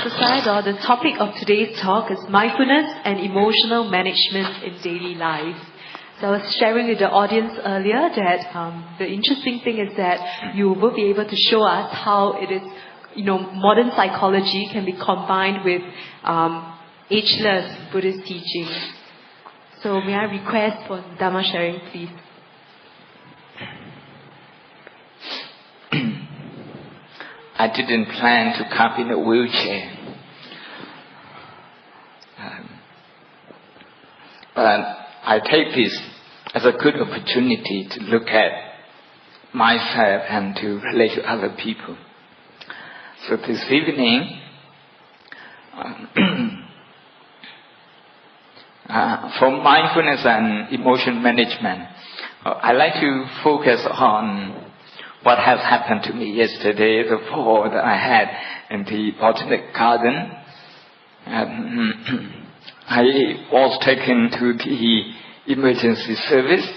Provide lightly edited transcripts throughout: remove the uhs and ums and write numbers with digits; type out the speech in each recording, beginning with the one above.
exercise, or the topic of today's talk is mindfulness and emotional management in daily life. So I was sharing with the audience earlier that the interesting thing is that you will be able to show us how it is, modern psychology can be combined with ageless Buddhist teachings. So may I request for Dhamma sharing, please? I didn't plan to come in a wheelchair. But I take this as a good opportunity to look at myself and to relate to other people. So this evening, for mindfulness and emotion management, I like to focus on what has happened to me yesterday, the fall that I had in the botanic garden. I was taken to the emergency service.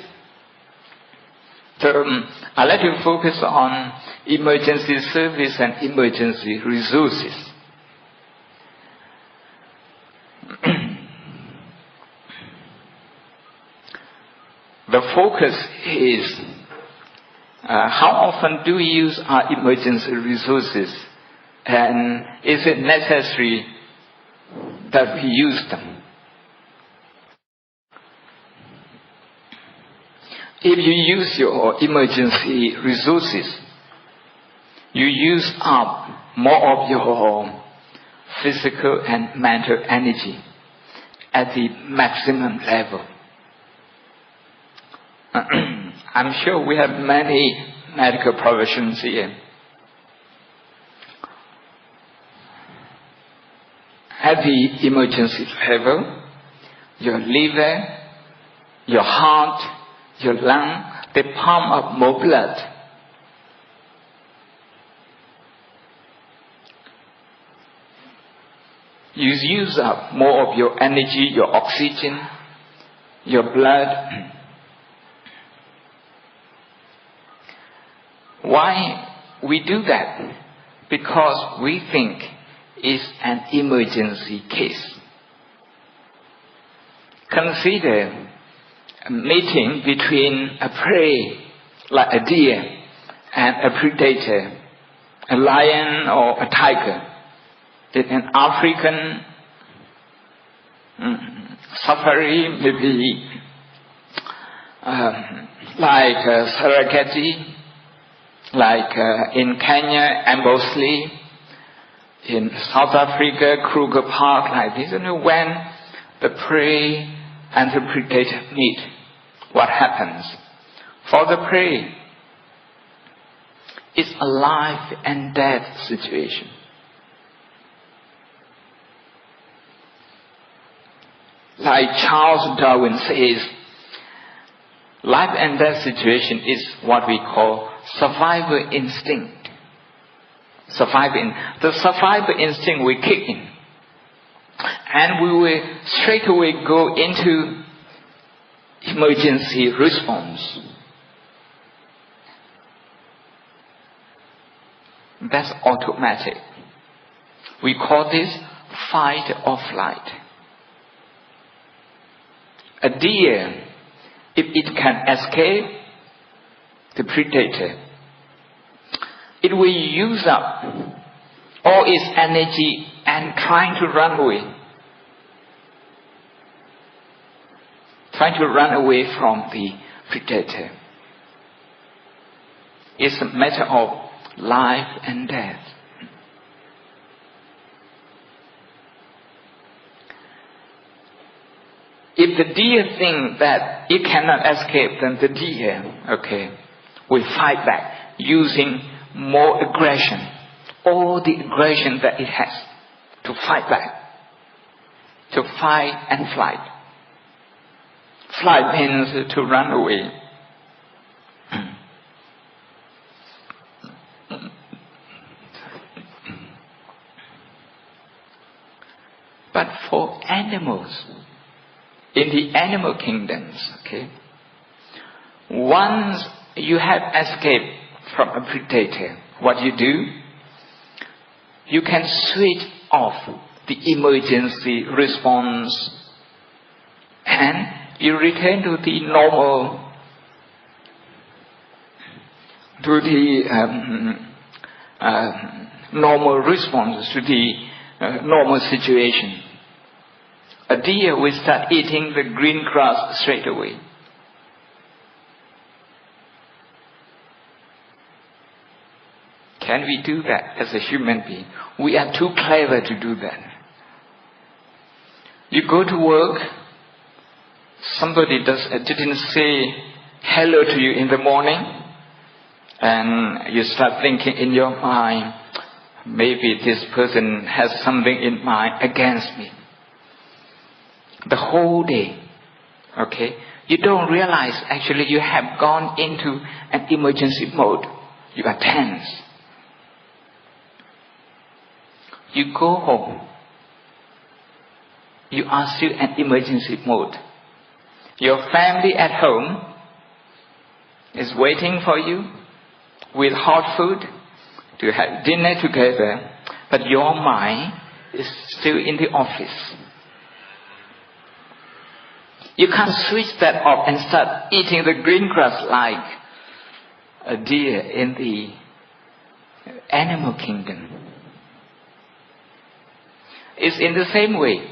So I like to focus on emergency service and emergency resources. The focus is how often do we use our emergency resources, and is it necessary that we use them? If you use your emergency resources, you use up more of your physical and mental energy at the maximum level. I'm sure we have many medical professions here. At the emergency level, your liver, your heart, your lung, they pump up more blood. You use up more of your energy, your oxygen, your blood. Why we do that? Because we think it's an emergency case. Consider a meeting between a prey, like a deer, and a predator, a lion or a tiger. In an African safari, maybe like Serengeti, like in Kenya, Ambosli, in South Africa, Kruger Park, like this. When the prey and the predator meet, what happens? For the prey, it's a life and death situation. Like Charles Darwin says, life and death situation is what we call survival instinct. The survival instinct will kick in, and we will straight away go into emergency response. That's automatic. We call this fight or flight. A deer, if it can escape the predator, it will use up all its energy and trying to run away. Trying to run away from the predator. It's a matter of life and death. If the deer thinks that it cannot escape, then the deer, will fight back using more aggression, all the aggression that it has to fight back, to fight and flight. Flight means to run away. But for animals, in the animal kingdoms, once you have escaped from a predator, what you do? You can switch off the emergency response, and you return to the normal, normal response to the normal situation. A deer will start eating the green grass straight away. Can we do that as a human being? We are too clever to do that. You go to work, somebody didn't say hello to you in the morning, and you start thinking in your mind, maybe this person has something in mind against me. The whole day, okay? You don't realize actually you have gone into an emergency mode. You are tense. You go home. You are still in emergency mode. Your family at home is waiting for you with hot food to have dinner together, but your mind is still in the office. You can't switch that off and start eating the green grass like a deer in the animal kingdom. It's in the same way.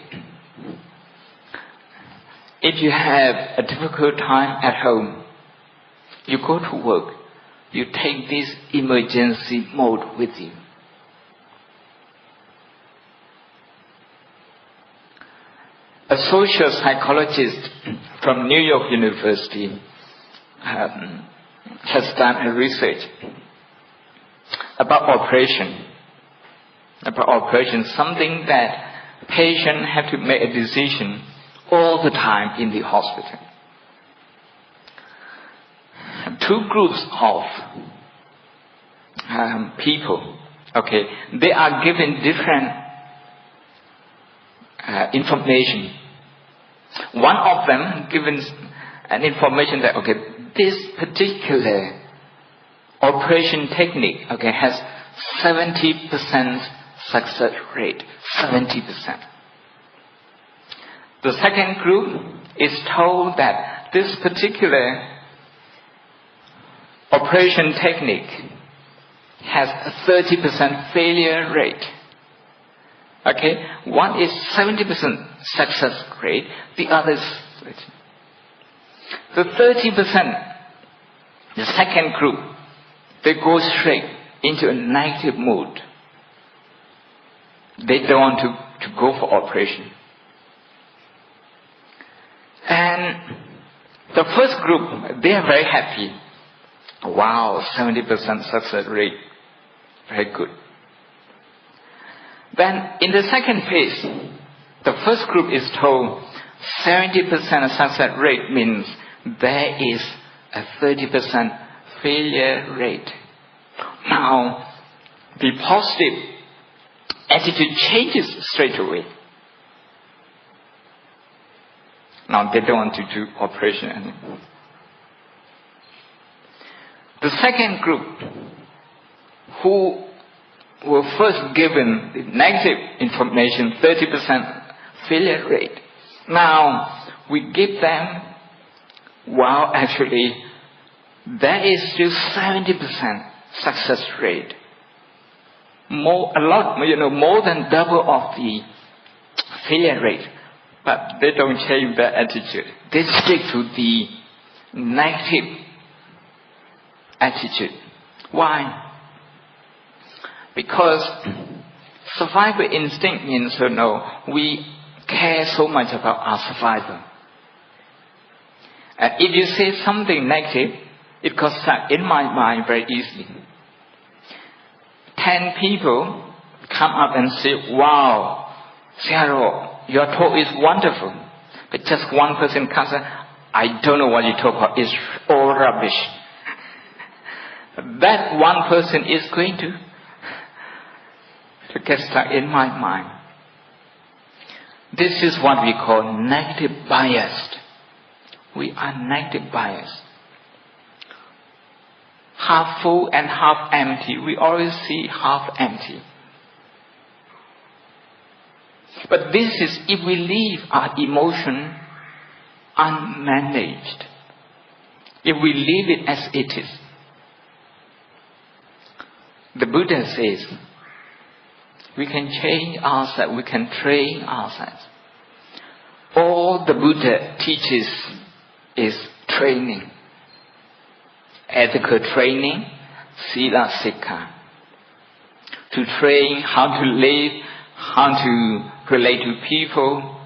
If you have a difficult time at home, you go to work, you take this emergency mode with you. A social psychologist from New York University has done a research about operation, something that patients have to make a decision all the time in the hospital. Two groups of people, okay, they are given different information. One of them given an information that, okay, this particular operation technique, okay, has 70% success rate. 70%. The second group is told that this particular operation technique has a 30% failure rate. Okay, one is 70% success rate, the other is 30%. The 30%, the second group, they go straight into a negative mood. They don't want to go for operation. And the first group, they are very happy. Wow, 70% success rate. Very good. Then in the second phase, the first group is told 70% success rate means there is a 30% failure rate. Now, the positive attitude changes straight away. Now they don't want to do operation anymore. The second group, who were first given the negative information, 30% failure rate. Now we give them, wow, actually there is still 70% success rate. More than double of the failure rate. But they don't change their attitude. They stick to the negative attitude. Why? Because survival instinct means, we care so much about our survival. And if you say something negative, it goes stuck in my mind very easily. 10 people come up and say, wow, Cyril, your talk is wonderful. But just one person comes and I don't know what you talk about. It's all rubbish. That one person is going to get stuck in my mind. This is what we call negative biased. We are negative biased. Half full and half empty. We always see half empty. But this is if we leave our emotion unmanaged. If we leave it as it is. The Buddha says, we can change ourselves, we can train ourselves. All the Buddha teaches is training. Ethical training, sila sikha. To train how to live, how to relate to people.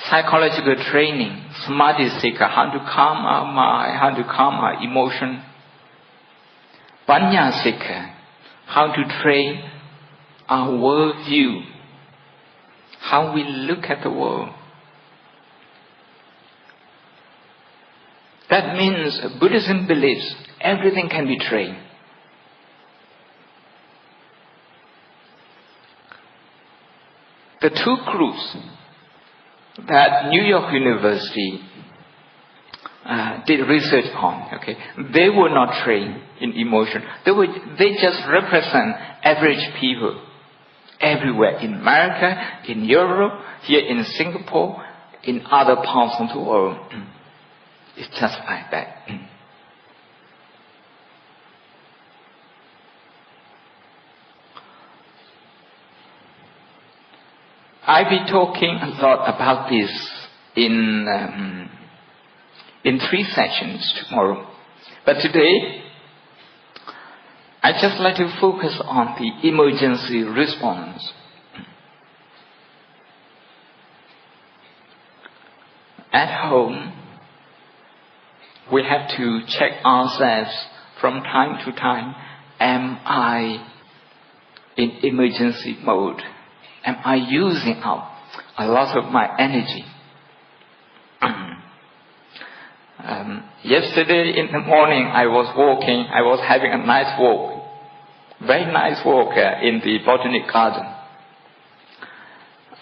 Psychological training, samadhi sikha, how to calm our mind, how to calm our emotion. Panya sikha, how to train our worldview, how we look at the world. That means Buddhism believes everything can be trained. The two groups that New York University did research on, okay, they were not trained in emotion. They just represent average people everywhere in America, in Europe, here in Singapore, in other parts of the world. It's just like that. I'll be talking a lot about this in 3 sessions tomorrow. But today, I'd just like to focus on the emergency response. At home, we have to check ourselves from time to time. Am I in emergency mode? Am I using up a lot of my energy? Yesterday in the morning I was walking, I was having a nice walk, very nice walk in the botanic garden.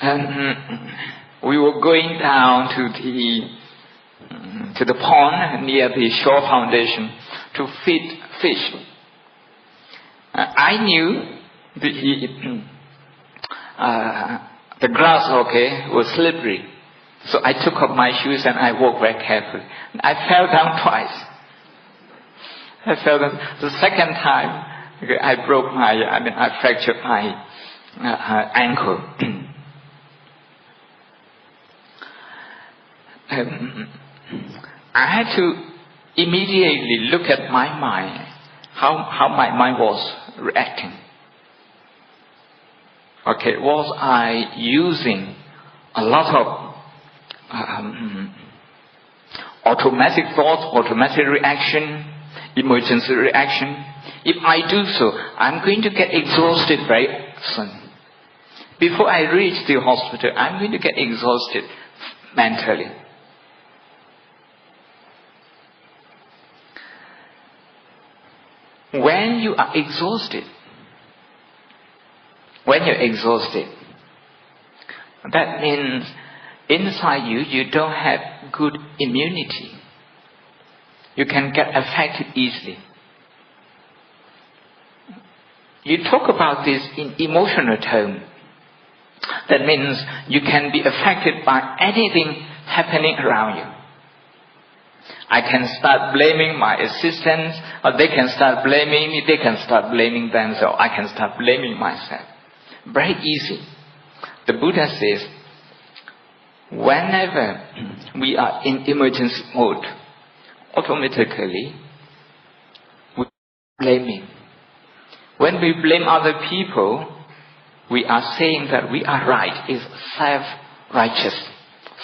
And we were going down to the pond near the shore foundation to feed fish. I knew the grass, was slippery. So I took off my shoes and I walked very carefully. I fell down twice. I fell down. The second time, I fractured my ankle. I had to immediately look at my mind, how my mind was reacting. Was I using a lot of automatic thoughts, automatic reaction, emergency reaction? If I do so, I'm going to get exhausted very soon. Before I reach the hospital, I'm going to get exhausted mentally. When you are exhausted, that means inside you don't have good immunity. You can get affected easily. You talk about this in emotional terms. That means you can be affected by anything happening around you. I can start blaming my assistants, or they can start blaming me, they can start blaming themselves, I can start blaming myself. Very easy. The Buddha says, whenever we are in emergency mode, automatically we are blaming. When we blame other people, we are saying that we are right. It's self-righteous,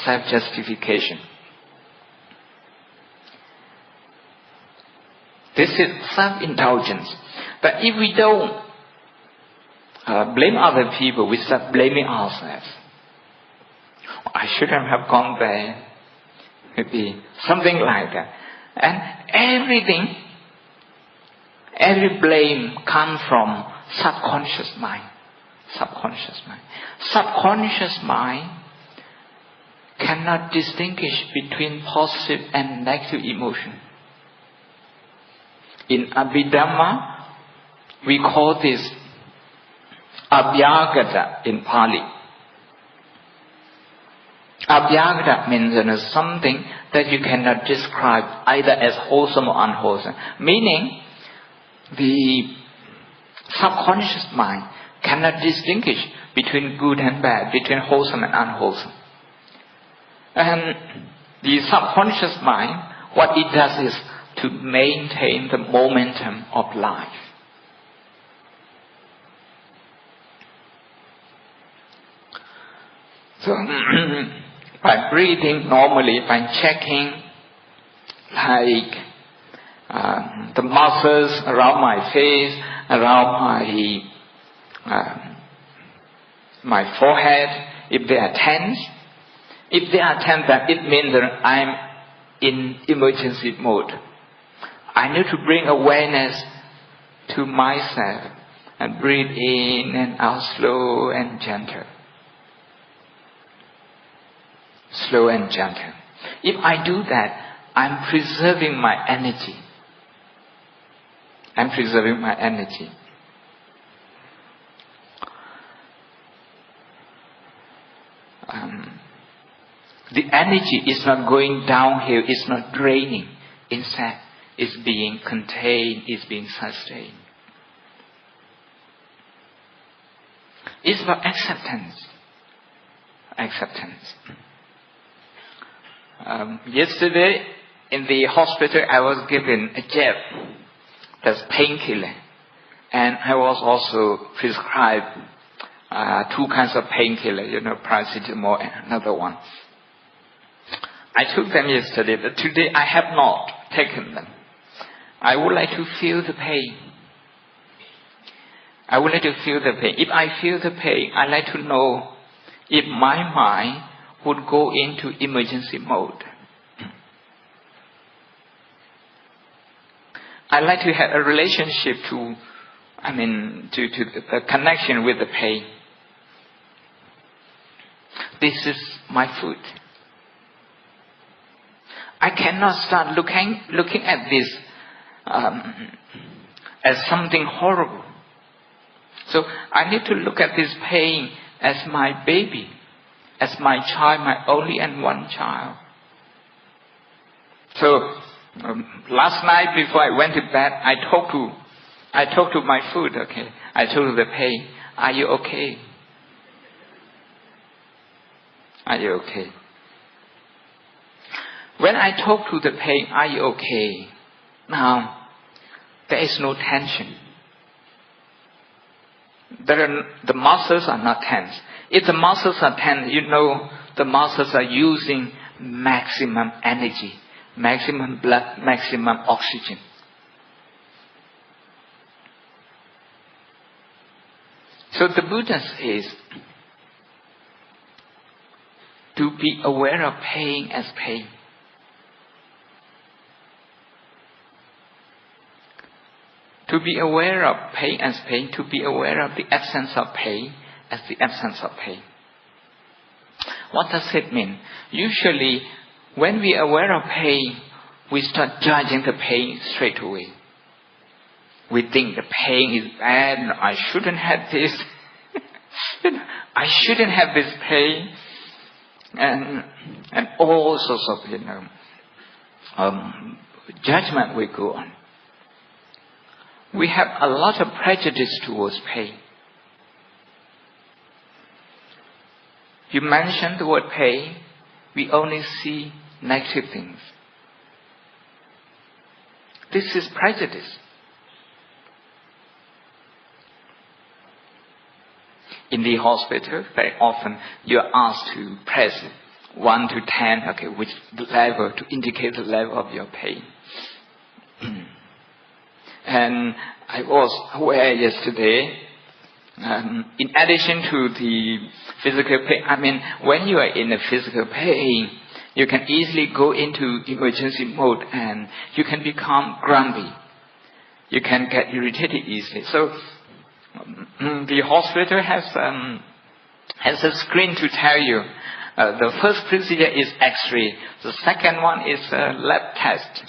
self-justification. This is self-indulgence. But if we don't blame other people, we start blaming ourselves. I shouldn't have gone there. Maybe something like that. And every blame comes from subconscious mind. Subconscious mind cannot distinguish between positive and negative emotion. In Abhidhamma, we call this Abhyagata in Pali. Abhyagata means something that you cannot describe either as wholesome or unwholesome. Meaning, the subconscious mind cannot distinguish between good and bad, between wholesome and unwholesome. And the subconscious mind, what it does is to maintain the momentum of life. So, by breathing normally, by checking, like the muscles around my face, around my forehead, if they are tense, then it means that I'm in emergency mode. I need to bring awareness to myself and breathe in and out slow and gentle. Slow and gentle. If I do that, I'm preserving my energy. I'm preserving my energy. The energy is not going downhill, it's not draining. Instead, it's being contained, it's being sustained. It's about acceptance. Acceptance. Yesterday, in the hospital, I was given a jab, that's painkiller. And I was also prescribed 2 kinds of painkiller, paracetamol and another one. I took them yesterday, but today I have not taken them. I would like to feel the pain. I would like to feel the pain. If I feel the pain, I like to know if my mind would go into emergency mode. I like to have a relationship to the connection with the pain. This is my food. I cannot start looking at this as something horrible. So I need to look at this pain as my baby, as my child, my only and one child. So last night before I went to bed, I talked to my food. Okay, I told the pain, "Are you okay? Are you okay?" When I talk to the pain, "Are you okay?" Now, there is no tension. The muscles are not tense. If the muscles are tense, the muscles are using maximum energy, maximum blood, maximum oxygen. So the Buddha says to be aware of pain as pain. To be aware of pain as pain, to be aware of the absence of pain as the absence of pain. What does it mean? Usually, when we are aware of pain, we start judging the pain straight away. We think the pain is bad, I shouldn't have this. I shouldn't have this pain. And all sorts of, judgment will go on. We have a lot of prejudice towards pain. You mention the word pain, we only see negative things. This is prejudice. In the hospital, very often you are asked to press 1 to 10, okay, which level to indicate the level of your pain. And I was aware yesterday, in addition to the physical pain, when you are in a physical pain, you can easily go into emergency mode and you can become grumpy. You can get irritated easily. So the hospital has a screen to tell you. The first procedure is X-ray. The second one is a lab test.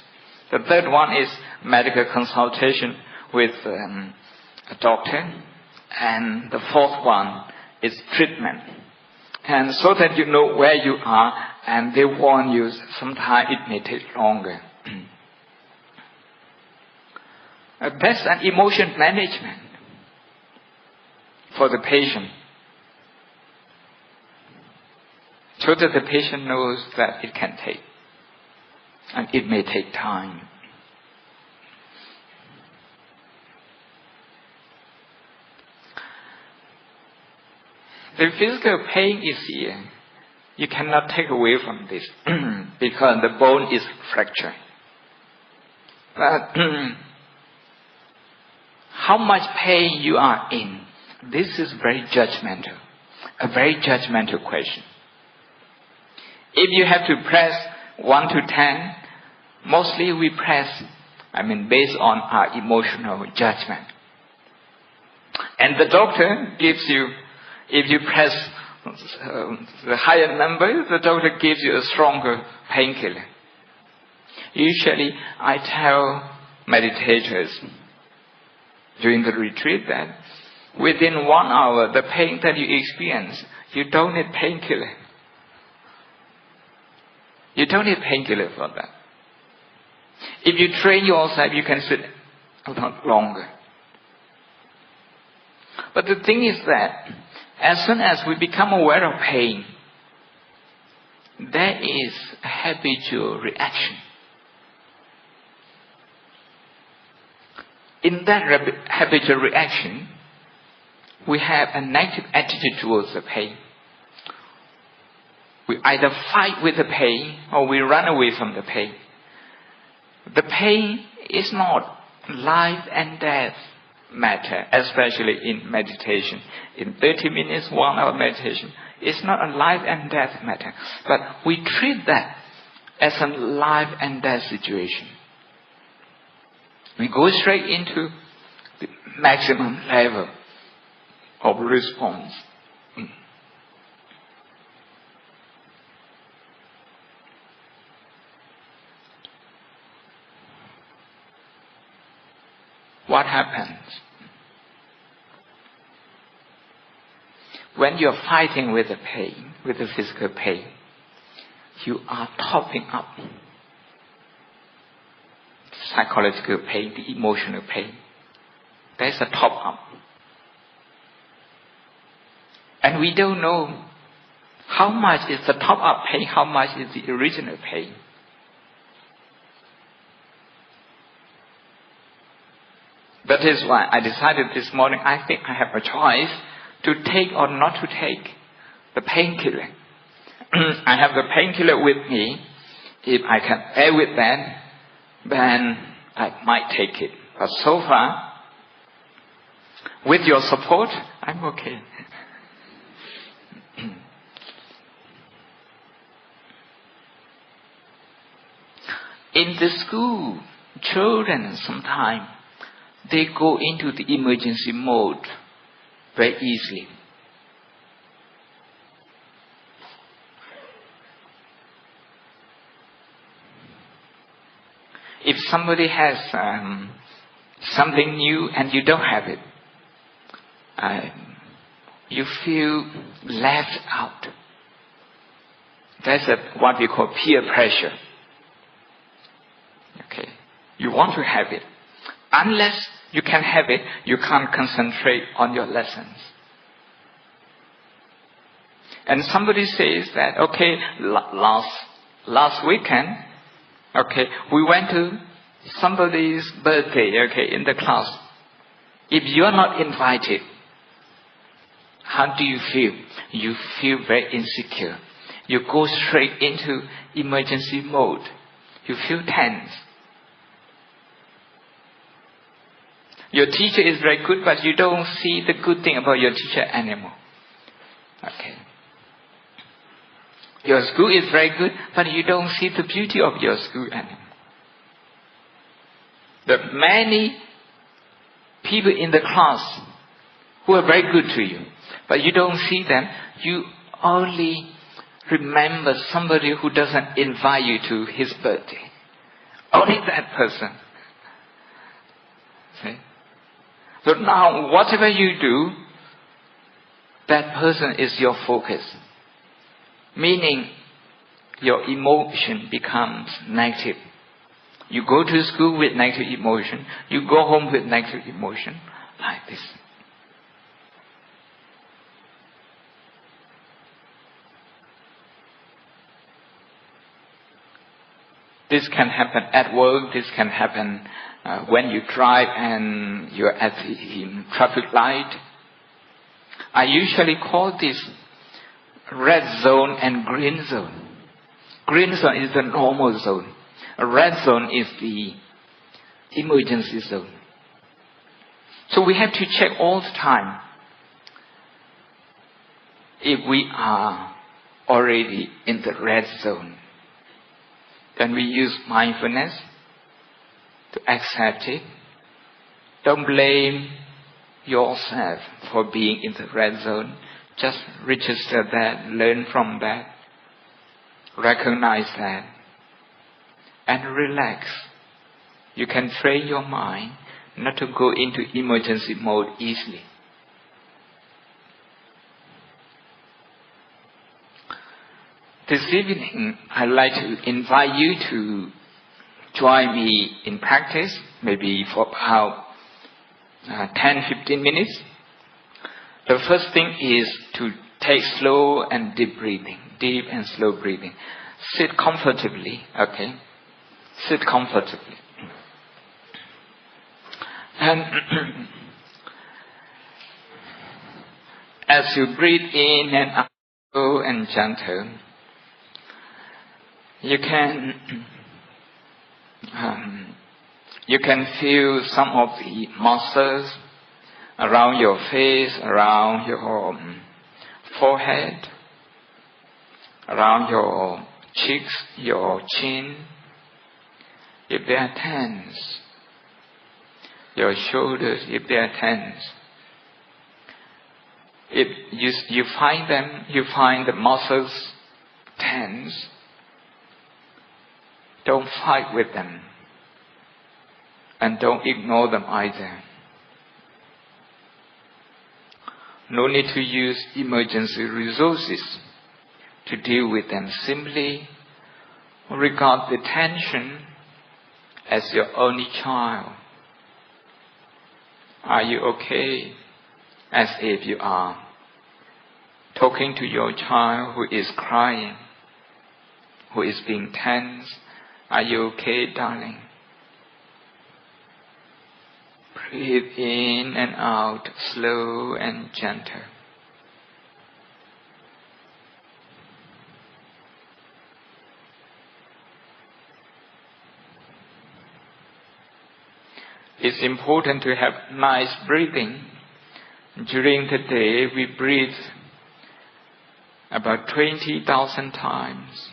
The third one is medical consultation with a doctor. And the fourth one is treatment. And so that you know where you are, and they warn you, sometimes it may take longer. That's an emotion management for the patient. So that the patient knows that it can take. And it may take time. The physical pain is here. You cannot take away from this because the bone is fractured. But how much pain you are in, this is very judgmental. A very judgmental question. If you have to press 1 to 10, mostly we press, based on our emotional judgment. And the doctor gives you, if you press the higher number, the doctor gives you a stronger painkiller. Usually, I tell meditators during the retreat that within 1 hour, the pain that you experience, you don't need painkiller. You don't need painkiller for that. If you train yourself, you can sit a lot longer. But the thing is that as soon as we become aware of pain, there is a habitual reaction. In that habitual reaction, we have a negative attitude towards the pain. We either fight with the pain or we run away from the pain. The pain is not life and death matter, especially in meditation. In 30 minutes, 1 hour meditation, it's not a life and death matter. But we treat that as a life and death situation. We go straight into the maximum level of response. What happens? When you're fighting with the pain, with the physical pain, you are topping up psychological pain, the emotional pain. There's a top up. And we don't know how much is the top up pain, how much is the original pain. That is why I decided this morning, I think I have a choice to take or not to take the painkiller. I have the painkiller with me. If I can bear with that, then I might take it. But so far, with your support, I'm okay. In the school, children sometimes, they go into the emergency mode very easily. If somebody has something new and you don't have it, you feel left out. That's what we call peer pressure. Okay, you want to have it. Unless you can have it, you can't concentrate on your lessons. And somebody says that, okay, last weekend, okay, we went to somebody's birthday, okay, in the class. If you're not invited, how do you feel? You feel very insecure. You go straight into emergency mode. You feel tense. Your teacher is very good, but you don't see the good thing about your teacher anymore. Okay. Your school is very good, but you don't see the beauty of your school anymore. There are many people in the class who are very good to you, but you don't see them. You only remember somebody who doesn't invite you to his birthday. Only that person. See? So now, whatever you do, that person is your focus. Meaning, your emotion becomes negative. You go to school with negative emotion. You go home with negative emotion. Like this. This can happen at work. This can happen when you drive and you're at the traffic light. I usually call this red zone and green zone. Green zone is the normal zone. A red zone is the emergency zone. So we have to check all the time if we are already in the red zone. Then we use mindfulness to accept it. Don't blame yourself for being in the red zone. Just register that, learn from that, recognize that, and relax. You can train your mind not to go into emergency mode easily. This evening, I'd like to invite you to join me in practice, maybe for about 10-15 minutes. The first thing is to take slow and deep breathing, deep and slow breathing. Sit comfortably, okay? Sit comfortably. And as you breathe in and out, slow and gentle, you can feel some of the muscles around your face, around your forehead, around your cheeks, your chin. If they are tense, your shoulders, if they are tense. If you find the muscles tense, don't fight with them. And don't ignore them either. No need to use emergency resources to deal with them. Simply regard the tension as your only child. Are you okay? As if you are talking to your child who is crying, who is being tense. Are you okay, darling? Breathe in and out, slow and gentle. It's important to have nice breathing. During the day, we breathe about 20,000 times.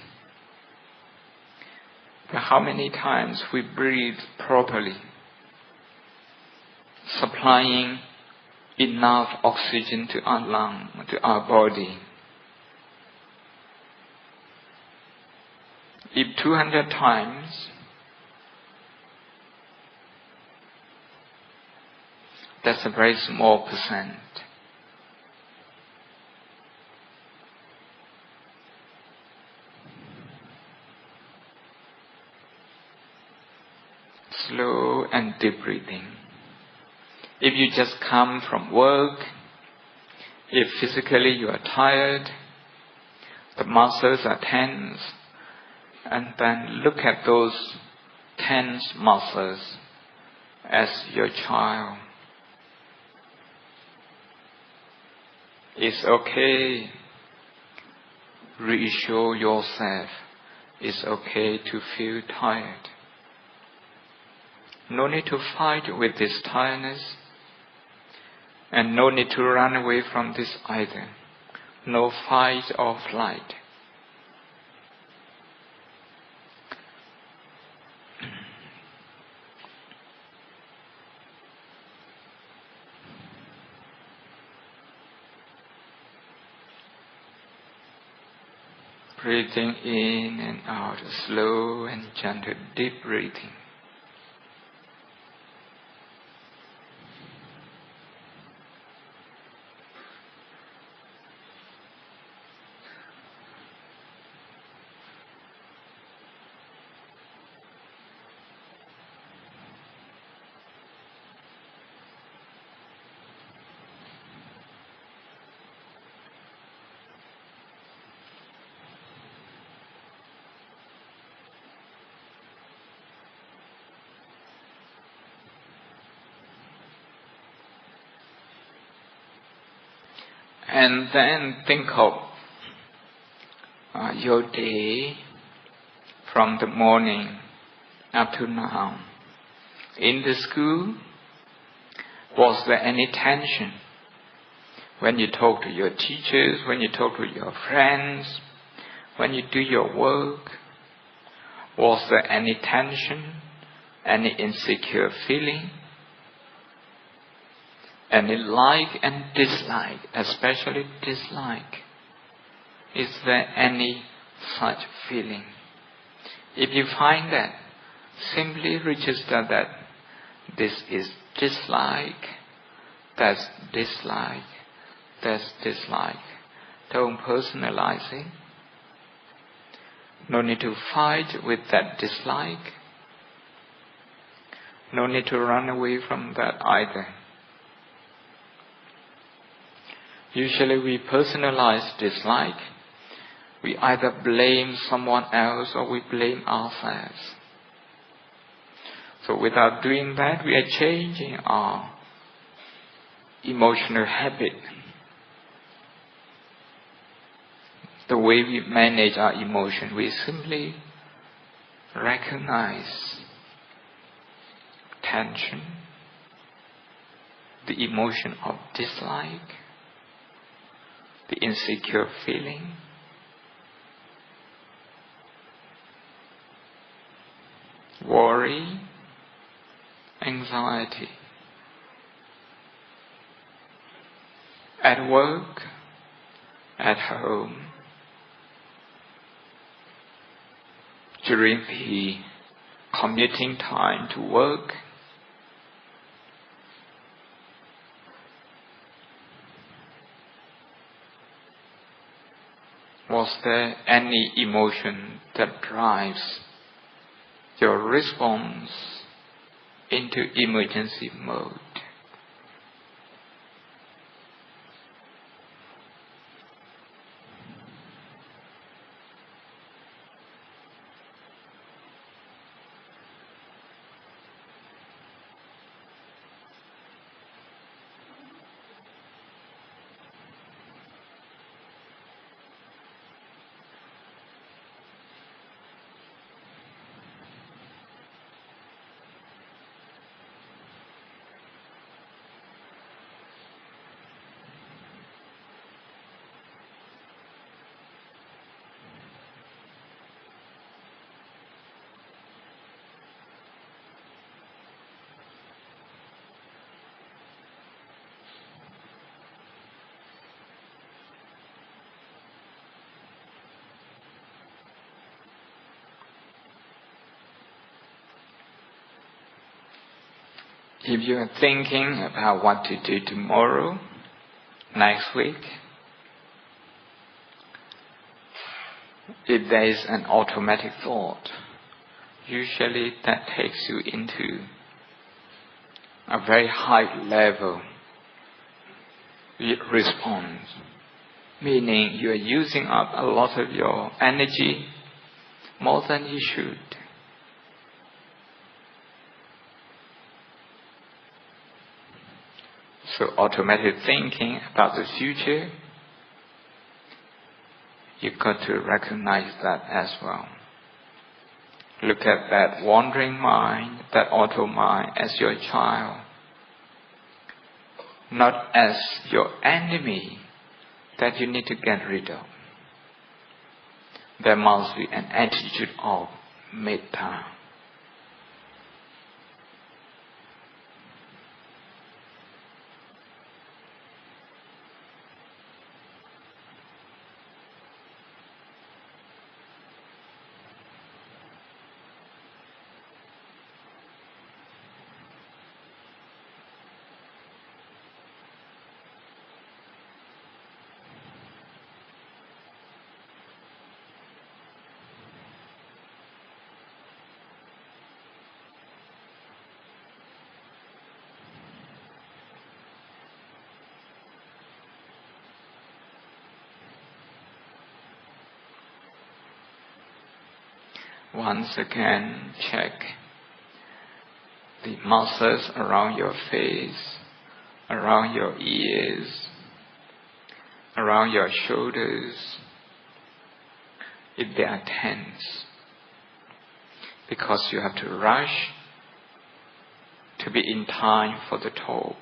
But how many times we breathe properly, supplying enough oxygen to our lung, to our body? If 200 times, that's a very small percent. Slow and deep breathing. If you just come from work, if physically you are tired, the muscles are tense, and then look at those tense muscles as your child. It's okay. Reassure yourself. It's okay to feel tired. No need to fight with this tiredness, and no need to run away from this either. No fight or flight. Breathing in and out, slow and gentle, deep breathing. And then think of your day from the morning up to now. In the school, was there any tension? When you talk to your teachers, when you talk to your friends, when you do your work, was there any tension, any insecure feeling, any like and dislike, especially dislike? Is there any such feeling? If you find that, simply register that this is dislike, that's dislike, that's dislike. Don't personalize it. No need to fight with that dislike. No need to run away from that either. Usually we personalize dislike. We either blame someone else or we blame ourselves. So without doing that, we are changing our emotional habit. The way we manage our emotion, we simply recognize tension, the emotion of dislike, the insecure feeling, worry, anxiety. At work, at home, during the commuting time to work, was there any emotion that drives your response into emergency mode? If you are thinking about what to do tomorrow, next week, if there is an automatic thought, usually that takes you into a very high level response, meaning you are using up a lot of your energy more than you should. So automatic thinking about the future, you've got to recognize that as well. Look at that wandering mind, that auto mind, as your child, not as your enemy that you need to get rid of. There must be an attitude of metta. Once again, check the muscles around your face, around your ears, around your shoulders, if they are tense, because you have to rush to be in time for the talk.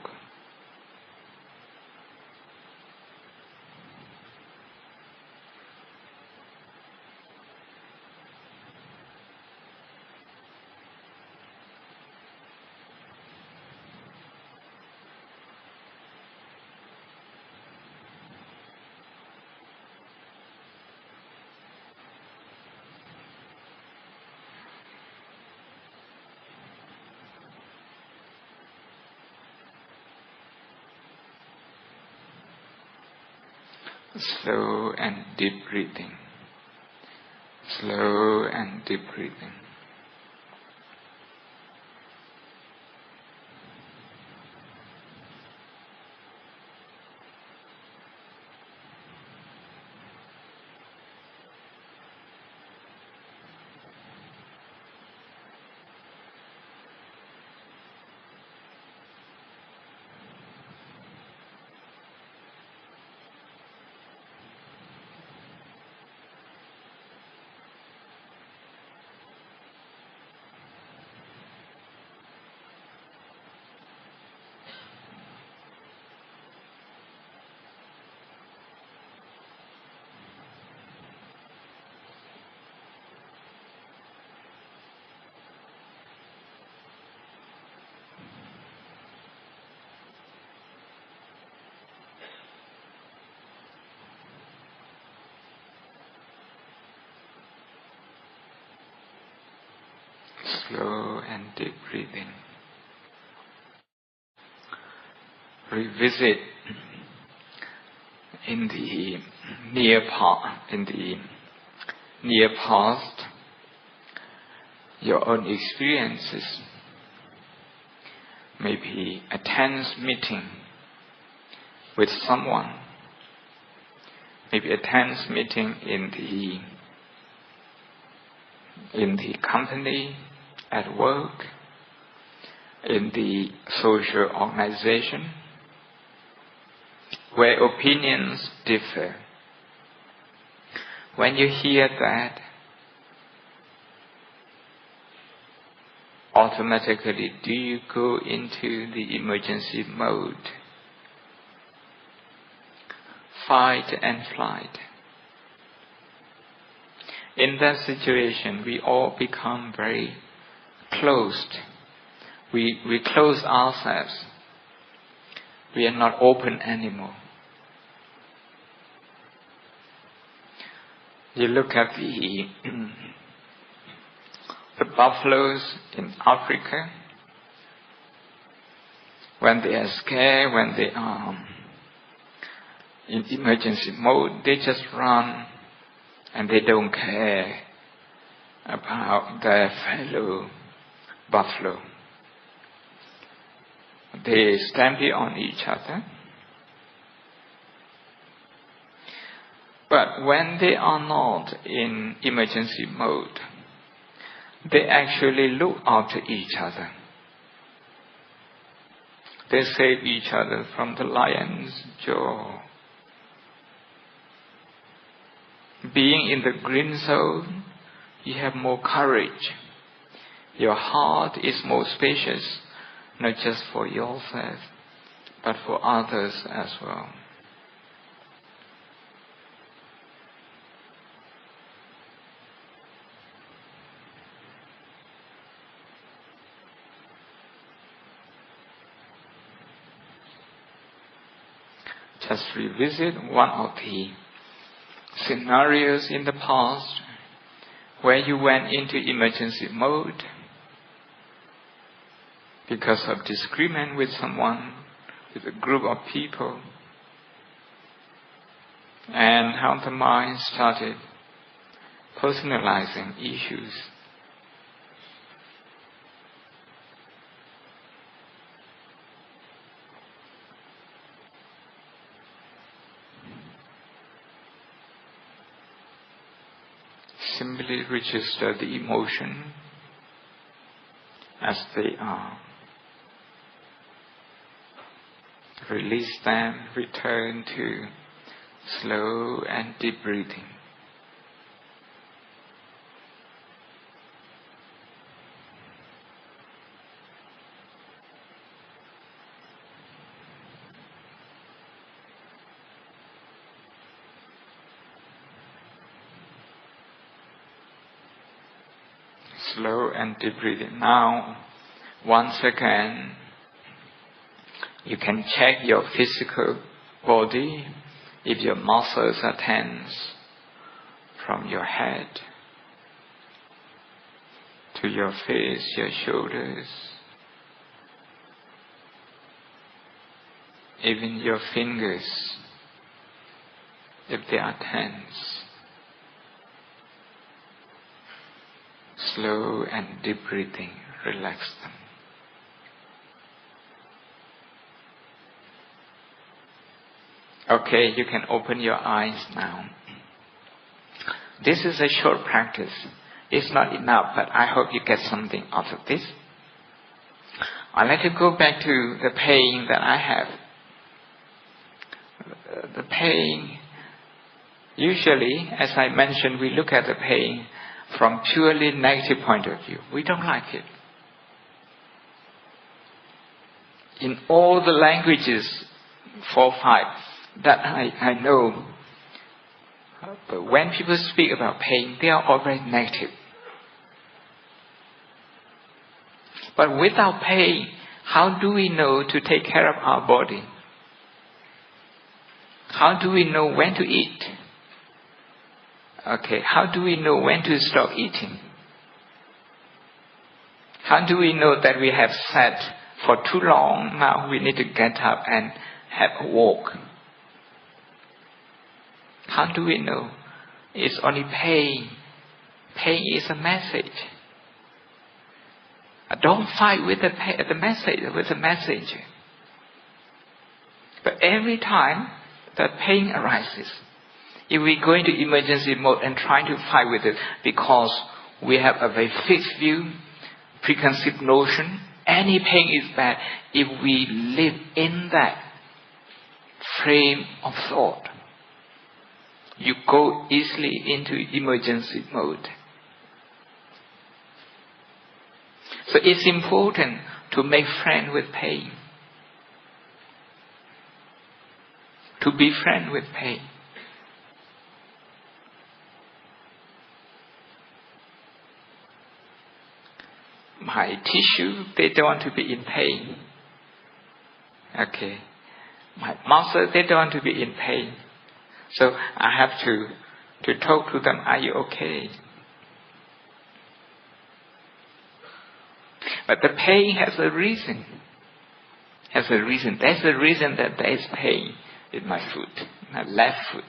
Slow and deep breathing. Slow and deep breathing. Slow and deep breathing. Revisit in the near past your own experiences. Maybe a tense meeting with someone. Maybe a tense meeting in the company, at work, in the social organization, where opinions differ. When you hear that, automatically do you go into the emergency mode? Fight and flight. In that situation, we all become very closed. We close ourselves. We are not open anymore. You look at the buffaloes in Africa. When they are scared, when they are in emergency mode, they just run and they don't care about their fellow buffalo. They stampede on each other. But when they are not in emergency mode, they actually look after each other. They save each other from the lion's jaw. Being in the green zone, you have more courage. Your heart is more spacious, not just for yourself, but for others as well. Just revisit one of the scenarios in the past where you went into emergency mode because of disagreement with someone, with a group of people, and how the mind started personalizing issues. Simply register the emotion as they are. Release them, return to Slow and deep breathing. Slow and deep breathing. Now, once again, you can check your physical body if your muscles are tense from your head to your face, your shoulders, even your fingers, if they are tense. Slow and deep breathing, relax them. Okay, you can open your eyes now. This is a short practice. It's not enough, but I hope you get something out of this. I'd like to go back to the pain that I have. The pain, usually, as I mentioned, we look at the pain from purely negative point of view. We don't like it. In all the languages, 4 or 5, that I know, but when people speak about pain, they are all very negative. But without pain, how do we know to take care of our body? How do we know when to eat? Okay, how do we know when to stop eating? How do we know that we have sat for too long, now we need to get up and have a walk? How do we know? It's only pain. Pain is a message. Don't fight with the message, with the messenger. But every time that pain arises, if we go into emergency mode and try to fight with it because we have a very fixed view, preconceived notion, any pain is bad. If we live in that frame of thought, you go easily into emergency mode. So it's important to make friends with pain. To be friends with pain. My tissue, they don't want to be in pain. Okay. My muscles, they don't want to be in pain. So I have to talk to them, are you okay? But the pain has a reason. Has a reason. There's a reason that there is pain in my foot, my left foot.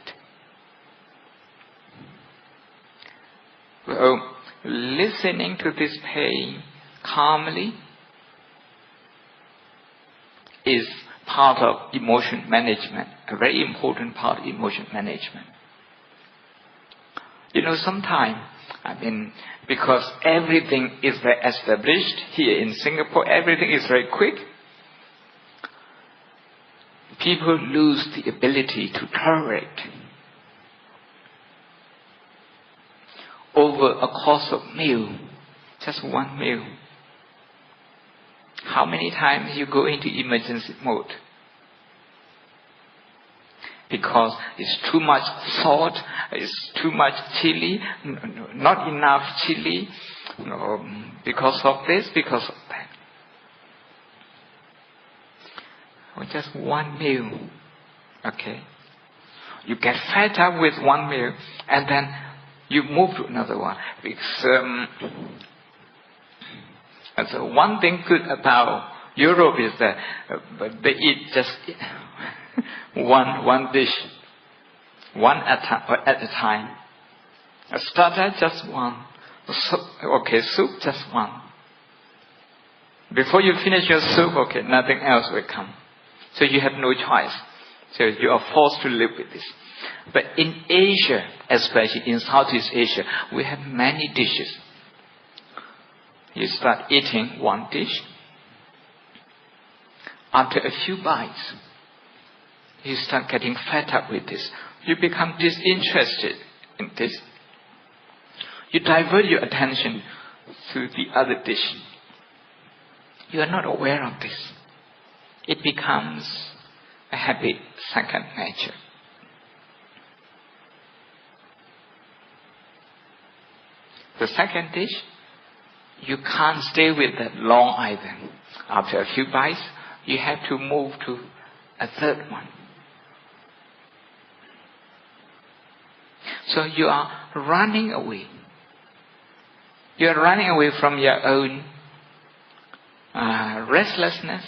Well, listening to this pain calmly is part of emotion management, a very important part of emotion management. You know, sometimes, because everything is very established here in Singapore, everything is very quick, people lose the ability to tolerate. Over a course of meal, just one meal, how many times you go into emergency mode? Because it's too much salt, it's too much chili, not enough chili, because of this, because of that. Or just one meal, okay? You get fed up with one meal, and then you move to another one. Because, and so one thing good about Europe is that they eat just one dish, one at a time. A starter, just one. Soup, just one. Before you finish your soup, nothing else will come. So you have no choice. So you are forced to live with this. But in Asia, especially in Southeast Asia, we have many dishes. You start eating one dish. After a few bites, you start getting fed up with this. you become disinterested in this. You divert your attention to the other dish. You are not aware of this. It becomes a habit, second nature. The second dish, you can't stay with that long either. After a few bites, you have to move to a third one. So you are running away. You are running away from your own restlessness,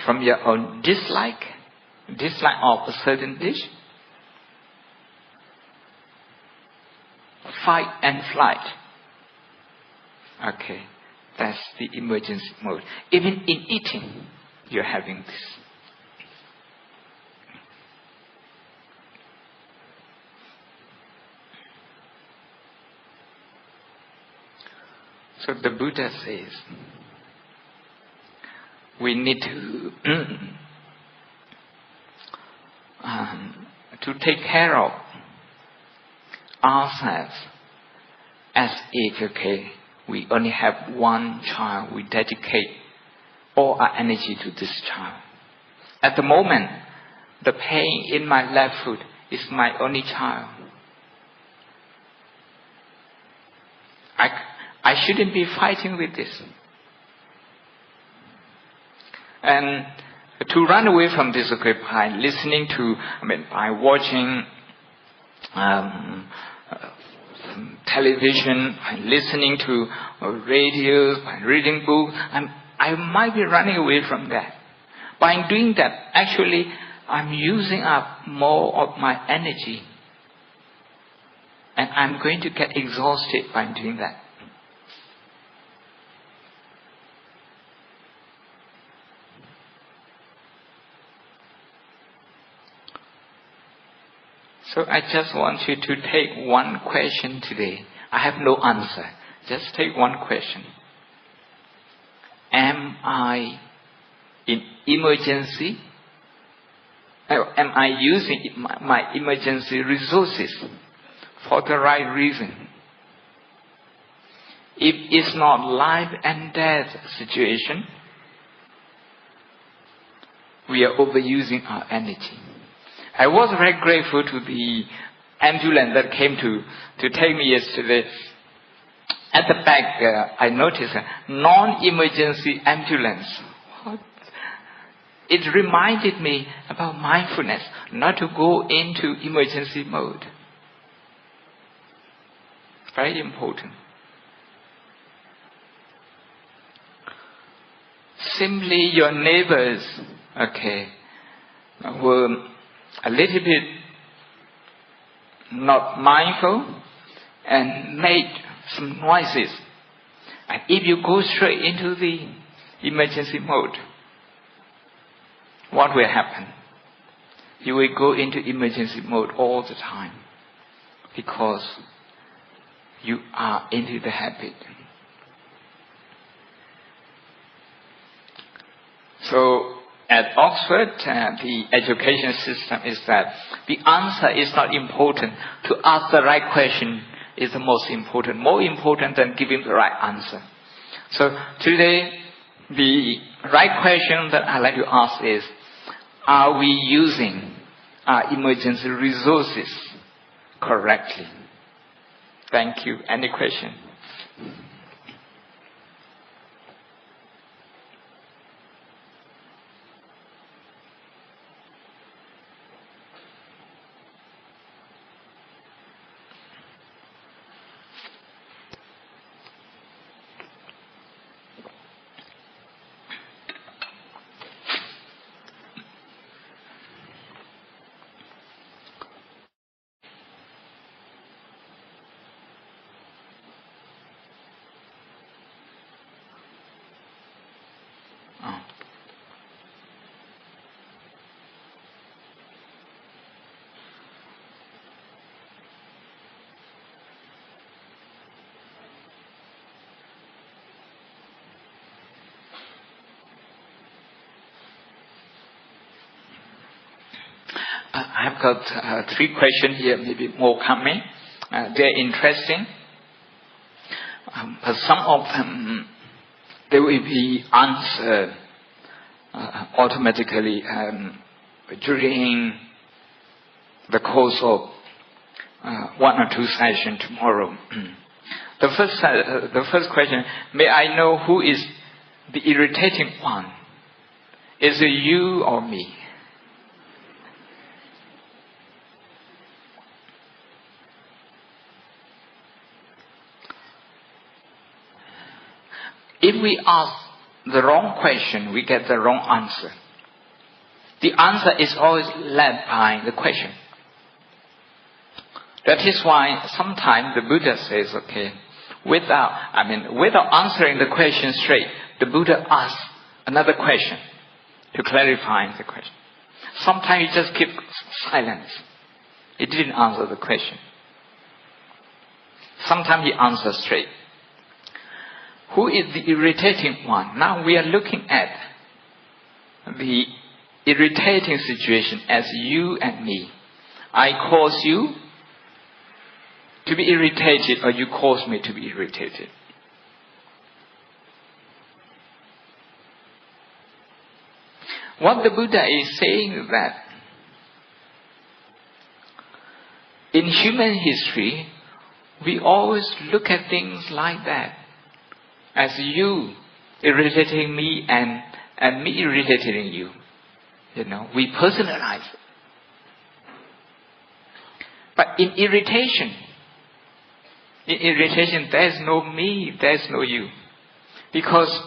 from your own dislike of a certain dish. Fight and flight. Okay, that's the emergency mode. Even in eating, you're having this. So the Buddha says, we need to take care of ourselves as if, we only have one child. We dedicate all our energy to this child. At the moment, the pain in my left foot is my only child. I shouldn't be fighting with this. And to run away from this, by listening to, by watching television, by listening to radios, by reading books, I might be running away from that. By doing that, actually, I'm using up more of my energy. And I'm going to get exhausted by doing that. So I just want you to take one question today. I have no answer. Just take one question. Am I in emergency? Am I using my emergency resources for the right reason? If it's not life and death situation, we are overusing our energy. I was very grateful to the ambulance that came to take me yesterday. At the back, I noticed a non-emergency ambulance. What? It reminded me about mindfulness, not to go into emergency mode. Very important. Simply your neighbors, were a little bit not mindful and made some noises. And if you go straight into the emergency mode, what will happen? You will go into emergency mode all the time because you are into the habit. So at Oxford, the education system is that the answer is not important. To ask the right question is the most important. More important than giving the right answer. So today, the right question that I'd like to ask is, are we using our emergency resources correctly? Thank you. Any question? I've got 3 questions here, maybe more coming. They're interesting. But some of them, they will be answered automatically during the course of 1 or 2 sessions tomorrow. The first question, may I know who is the irritating one? Is it you or me? If we ask the wrong question, we get the wrong answer. The answer is always led by the question. That is why sometimes the Buddha says, okay, without answering the question straight, the Buddha asks another question to clarify the question. Sometimes he just keeps silence. He didn't answer the question. Sometimes he answers straight. Who is the irritating one? Now we are looking at the irritating situation as you and me. I cause you to be irritated, or you cause me to be irritated. What the Buddha is saying is that in human history, we always look at things like that. As you irritating me and me irritating you. We personalize it. But in irritation, there's no me, there's no you. Because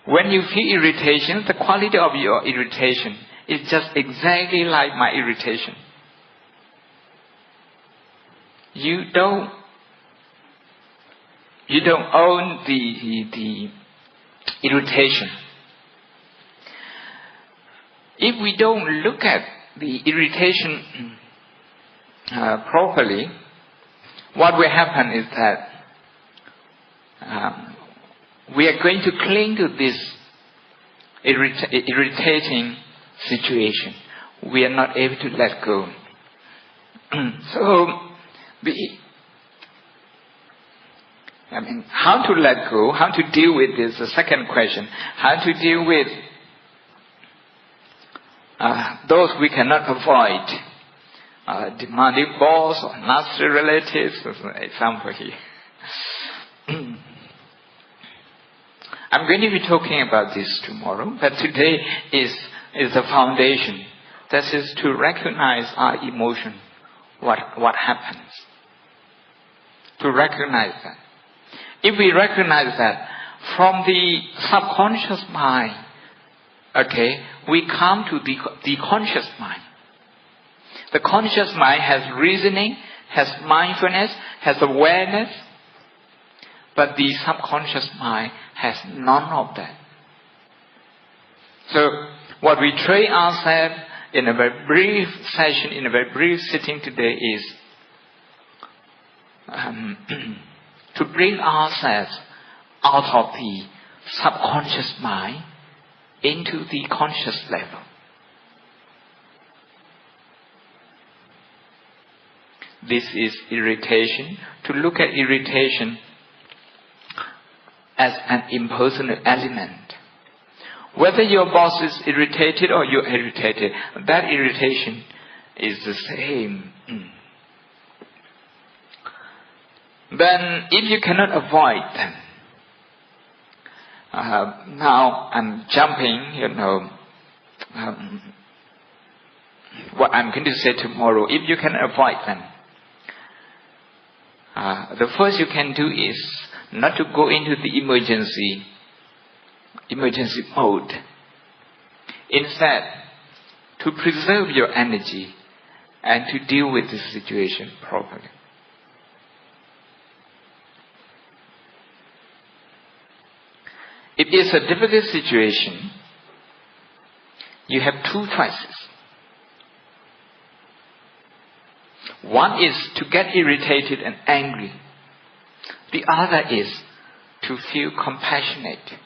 when you feel irritation, the quality of your irritation is just exactly like my irritation. You don't own the irritation. If we don't look at the irritation properly, what will happen is that we are going to cling to this irritating situation. We are not able to let go. How to let go, how to deal with this, the second question. How to deal with those we cannot avoid. Demanding boss or nasty relatives, as an example here. I'm going to be talking about this tomorrow, but today is the foundation. That is to recognize our emotion, what happens. To recognize that. If we recognize that from the subconscious mind, we come to the conscious mind. The conscious mind has reasoning, has mindfulness, has awareness, but the subconscious mind has none of that. So, what we train ourselves in a very brief session, in a very brief sitting today is to bring ourselves out of the subconscious mind into the conscious level. This is irritation. To look at irritation as an impersonal element. Whether your boss is irritated or you're irritated, that irritation is the same. Then, if you cannot avoid them, now I'm jumping, what I'm going to say tomorrow. If you can avoid them, the first you can do is not to go into the emergency mode. Instead, to preserve your energy and to deal with the situation properly. If it's a difficult situation, you have 2 choices. One is to get irritated and angry. The other is to feel compassionate.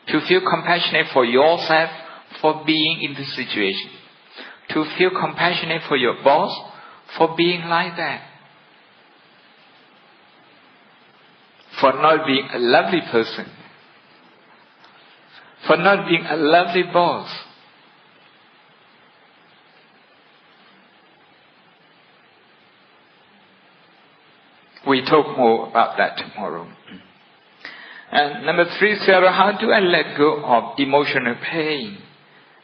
To feel compassionate for yourself for being in this situation. to feel compassionate for your boss for being like that. For not being a lovely person. For not being a lovely boss. We talk more about that tomorrow. And number 3, Sarah, how do I let go of emotional pain?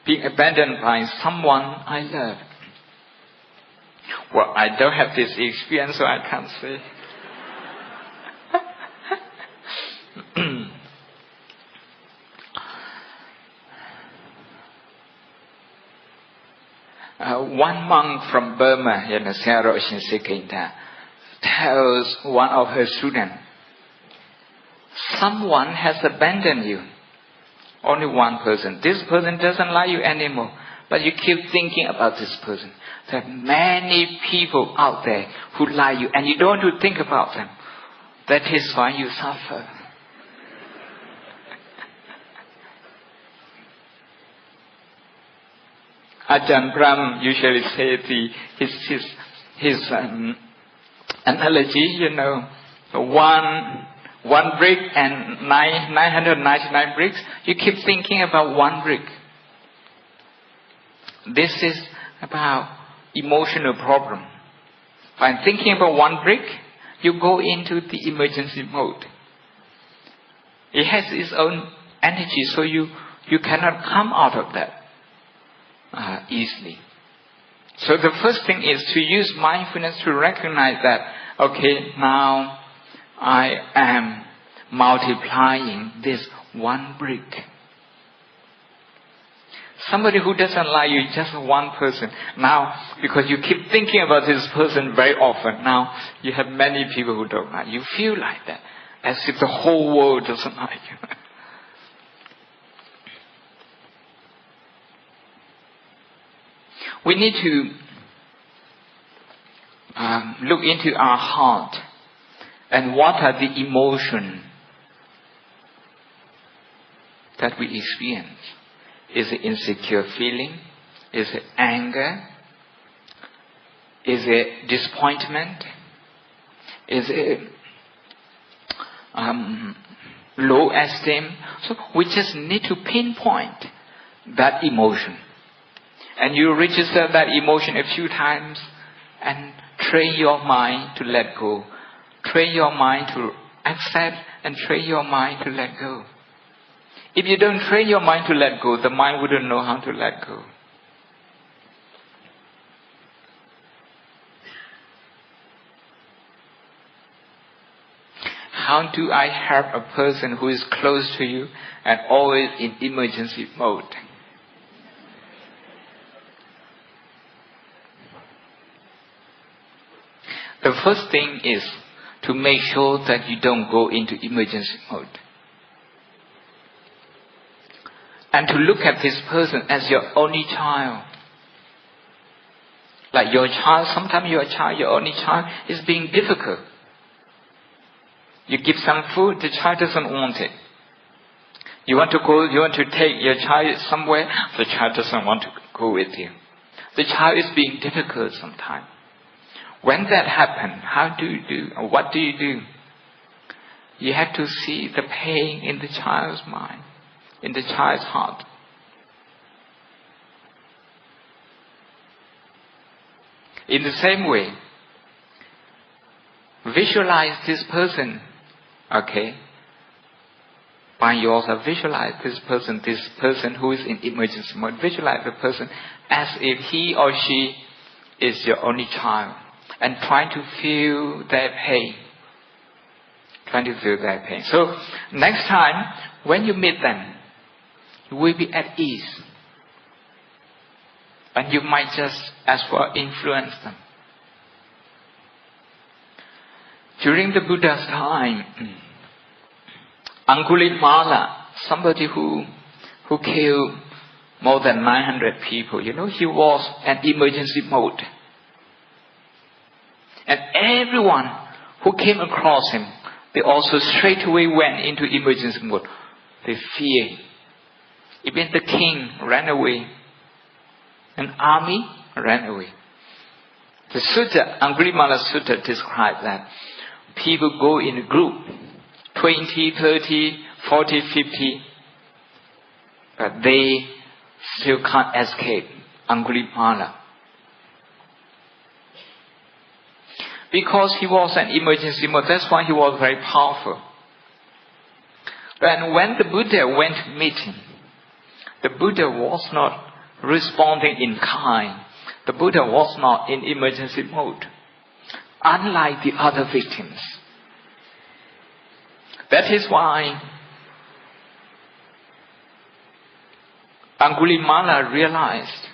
Being abandoned by someone I love. Well, I don't have this experience, so I can't say. One monk from Burma, Sarah Oshinsekinta, tells one of her students, someone has abandoned you. Only one person. This person doesn't like you anymore. But you keep thinking about this person. There are many people out there who like you and you don't want to think about them. That is why you suffer. Ajahn Brahm usually says his analogy, one brick and 999 bricks. You keep thinking about one brick. This is about emotional problem. By thinking about one brick, you go into the emergency mode. It has its own energy, so you cannot come out of that easily. So the first thing is to use mindfulness to recognize that, okay, now I am multiplying this one brick. Somebody who doesn't like you, just one person. Now, because you keep thinking about this person very often, now you have many people who don't like you. You feel like that, as if the whole world doesn't like you. We need to look into our heart and what are the emotions that we experience. Is it insecure feeling? Is it anger? Is it disappointment? Is it low esteem? So we just need to pinpoint that emotion. And you register that emotion a few times and train your mind to let go. Train your mind to accept and train your mind to let go. If you don't train your mind to let go, the mind wouldn't know how to let go. How do I help a person who is close to you and always in emergency mode? The first thing is to make sure that you don't go into emergency mode. And to look at this person as your only child. Like your child, sometimes your only child is being difficult. You give some food, the child doesn't want it. You want to take your child somewhere, the child doesn't want to go with you. The child is being difficult sometimes. When that happens, how do you do, or what do you do? You have to see the pain in the child's mind, in the child's heart. In the same way, visualize this person, okay? Find yourself, visualize this person who is in emergency mode. Visualize the person as if he or she is your only child. And try to feel their pain. Try to feel their pain. So, next time, when you meet them, you will be at ease. And you might just, as well, influence them. During the Buddha's time, Angulimala, somebody who killed more than 900 people, he was in emergency mode. And everyone who came across him, they also straight away went into emergency mode. They feared. Even the king ran away. An army ran away. The Sutta, Angulimala Sutta describes that people go in a group, 20, 30, 40, 50, but they still can't escape Angulimala. Because he was an emergency mode, that's why he was very powerful. And when the Buddha went to meet him, the Buddha was not responding in kind. The Buddha was not in emergency mode, unlike the other victims. That is why Angulimala realized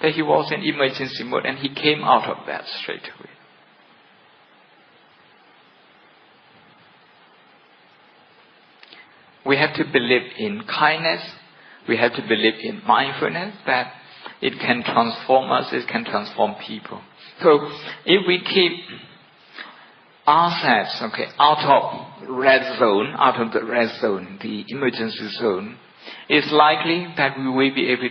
that he was in emergency mode and he came out of that straight away. We have to believe in kindness. We have to believe in mindfulness, that it can transform us, it can transform people. So if we keep ourselves out of red zone, out of the red zone, the emergency zone, it's likely that we will be able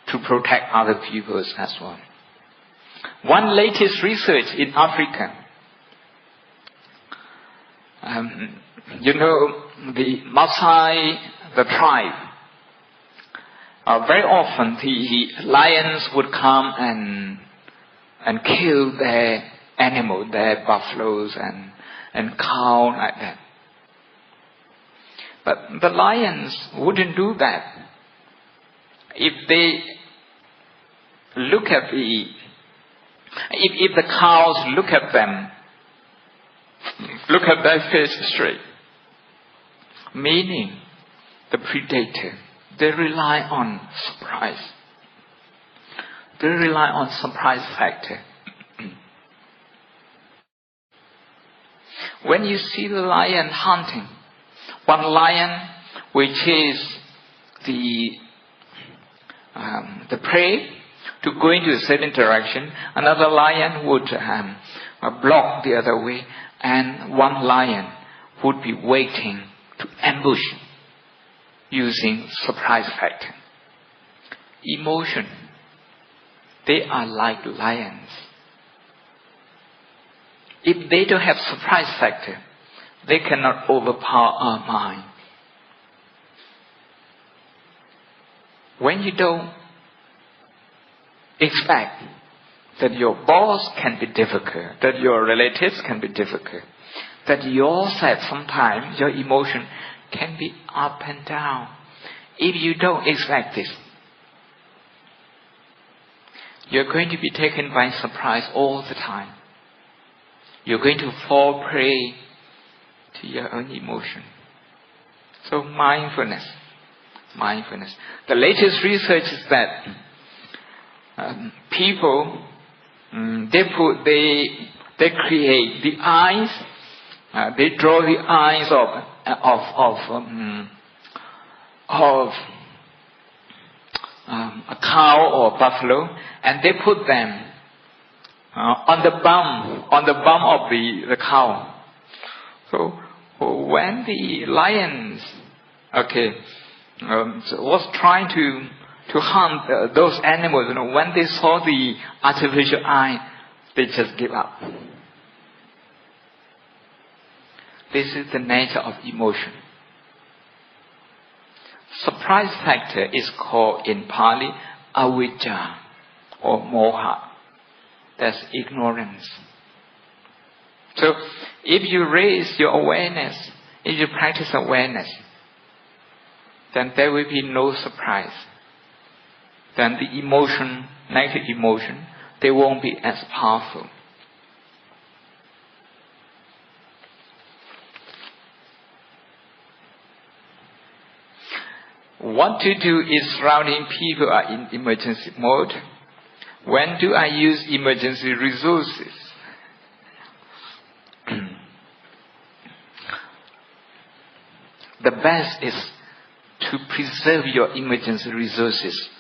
to protect other people as well. One latest research in Africa, the Maasai, the tribe, very often the lions would come and kill their animals, their buffaloes and cow like that. But the lions wouldn't do that. If they look at if the cows look at them, look at their face straight, meaning the predator, they rely on surprise. They rely on surprise factor. When you see the lion hunting, one lion will chase the prey to go into a certain direction, another lion would block the other way, and one lion would be waiting to ambush using surprise factor. Emotion, they are like lions. If they don't have surprise factor, they cannot overpower our mind. When you don't expect that your boss can be difficult, that your relatives can be difficult, that yourself sometimes, your emotion can be up and down. If you don't expect this, you're going to be taken by surprise all the time. You're going to fall prey to your own emotion. So mindfulness. The latest research is that people, they create the eyes, they draw the eyes of a cow or buffalo, and they put them on the bum of the cow. So when the lions was trying to hunt those animals, when they saw the artificial eye, they just give up. This is the nature of emotion. Surprise factor is called in Pali avijja or moha. That's ignorance. So if you raise your awareness, if you practice awareness, then there will be no surprise. Then the emotion, negative emotion, they won't be as powerful. What to do is surrounding people are in emergency mode. When do I use emergency resources? The best is to preserve your emergency resources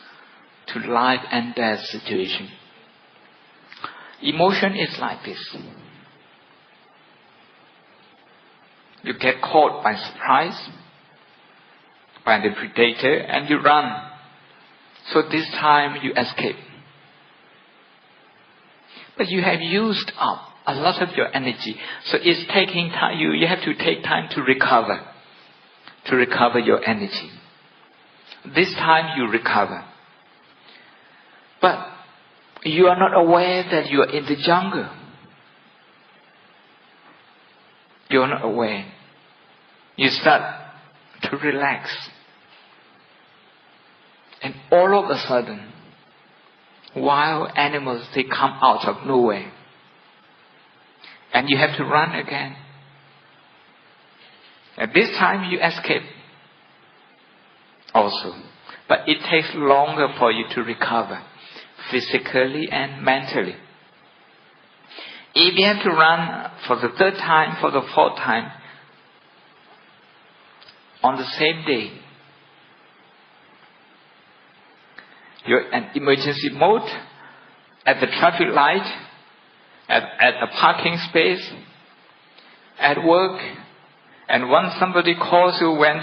to life and death situation. Emotion is like this. You get caught by surprise. by the predator and you run. So this time you escape. But you have used up a lot of your energy. So it's taking time. You have to take time to recover your energy. This time you recover. But you are not aware that you are in the jungle. You are not aware. You start to relax. And all of a sudden, wild animals, they come out of nowhere. And you have to run again. At this time you escape also. But it takes longer for you to recover, physically and mentally. If you have to run for the third time, for the fourth time, on the same day, you're in emergency mode, at the traffic light, at a parking space, at work, and once somebody calls you when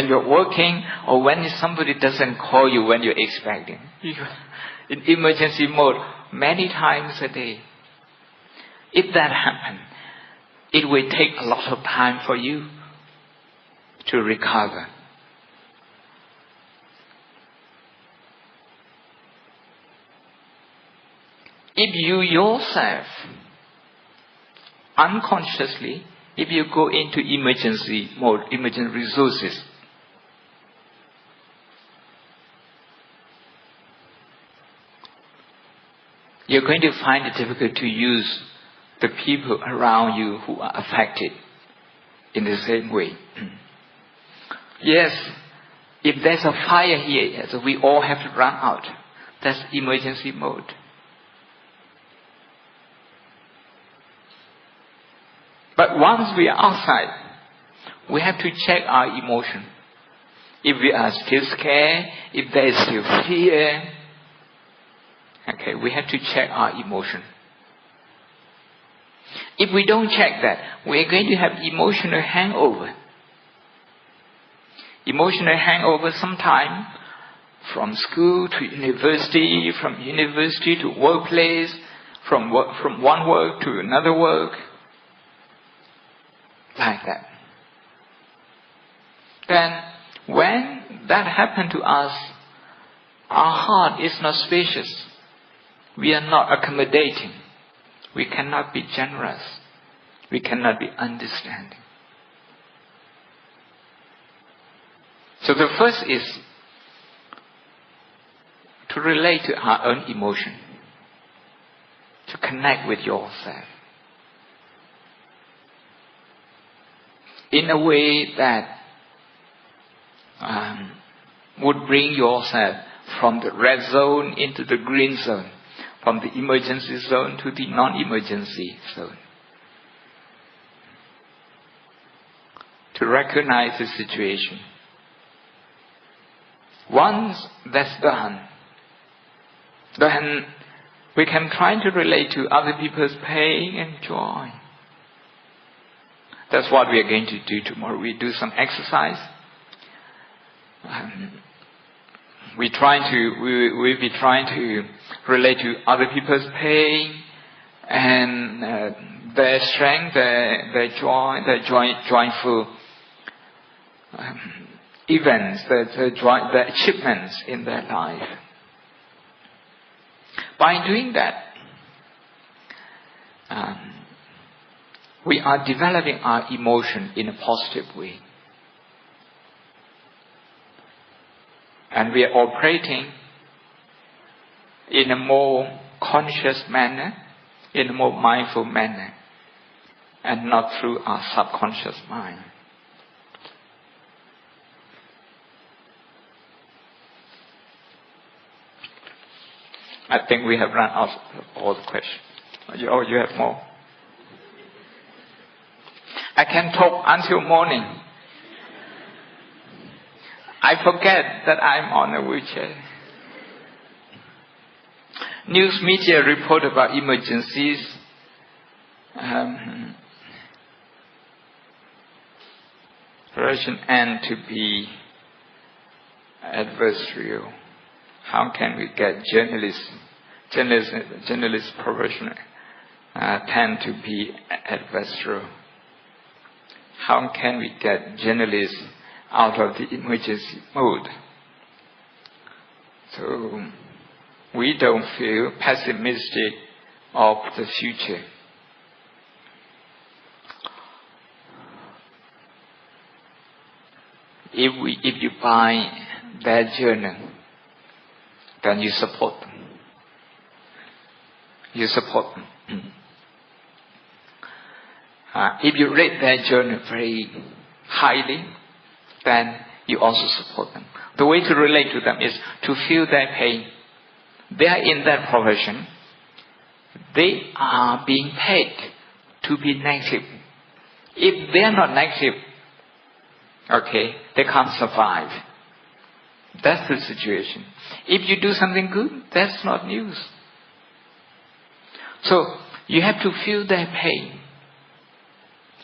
you're working, or when somebody doesn't call you when you're expecting, you're in emergency mode many times a day. If that happens, it will take a lot of time for you to recover. If you yourself, unconsciously, if you go into emergency mode, emergency resources, you're going to find it difficult to use the people around you who are affected in the same way. Yes, if there's a fire here, so we all have to run out. That's emergency mode. But once we are outside, we have to check our emotion. If we are still scared, if there is still fear, okay, we have to check our emotion. If we don't check that, we are going to have emotional hangover. Emotional hangover sometime from school to university, from university to workplace, from one work to another work. Like that. Then, when that happened to us, our heart is not spacious. We are not accommodating. We cannot be generous. We cannot be understanding. So the first is to relate to our own emotion, to connect with yourself in a way that would bring yourself from the red zone into the green zone, from the emergency zone to the non-emergency zone. To recognize the situation. Once that's done, then we can try to relate to other people's pain and joy. That's what we are going to do tomorrow. We do some exercise. We'll be trying to relate to other people's pain and their strength, their joy, their joyful events, their achievements in their life. By doing that, we are developing our emotion in a positive way. And we are operating in a more conscious manner, in a more mindful manner, and not through our subconscious mind. I think we have run out of all the questions. Oh, you have more? I can talk until morning. I forget that I'm on a wheelchair. News media report about emergencies. profession and to be adversarial. How can we get journalists profession tend to be adversarial? How can we get journalists out of the emergency mode? So we don't feel pessimistic of the future. If you buy their journal, then you support them. You support them. If you rate their journal very highly, then you also support them. The way to relate to them is to feel their pain. They are in that profession. They are being paid to be negative. If they are not negative, okay, they can't survive. That's the situation. If you do something good, that's not news. So you have to feel their pain.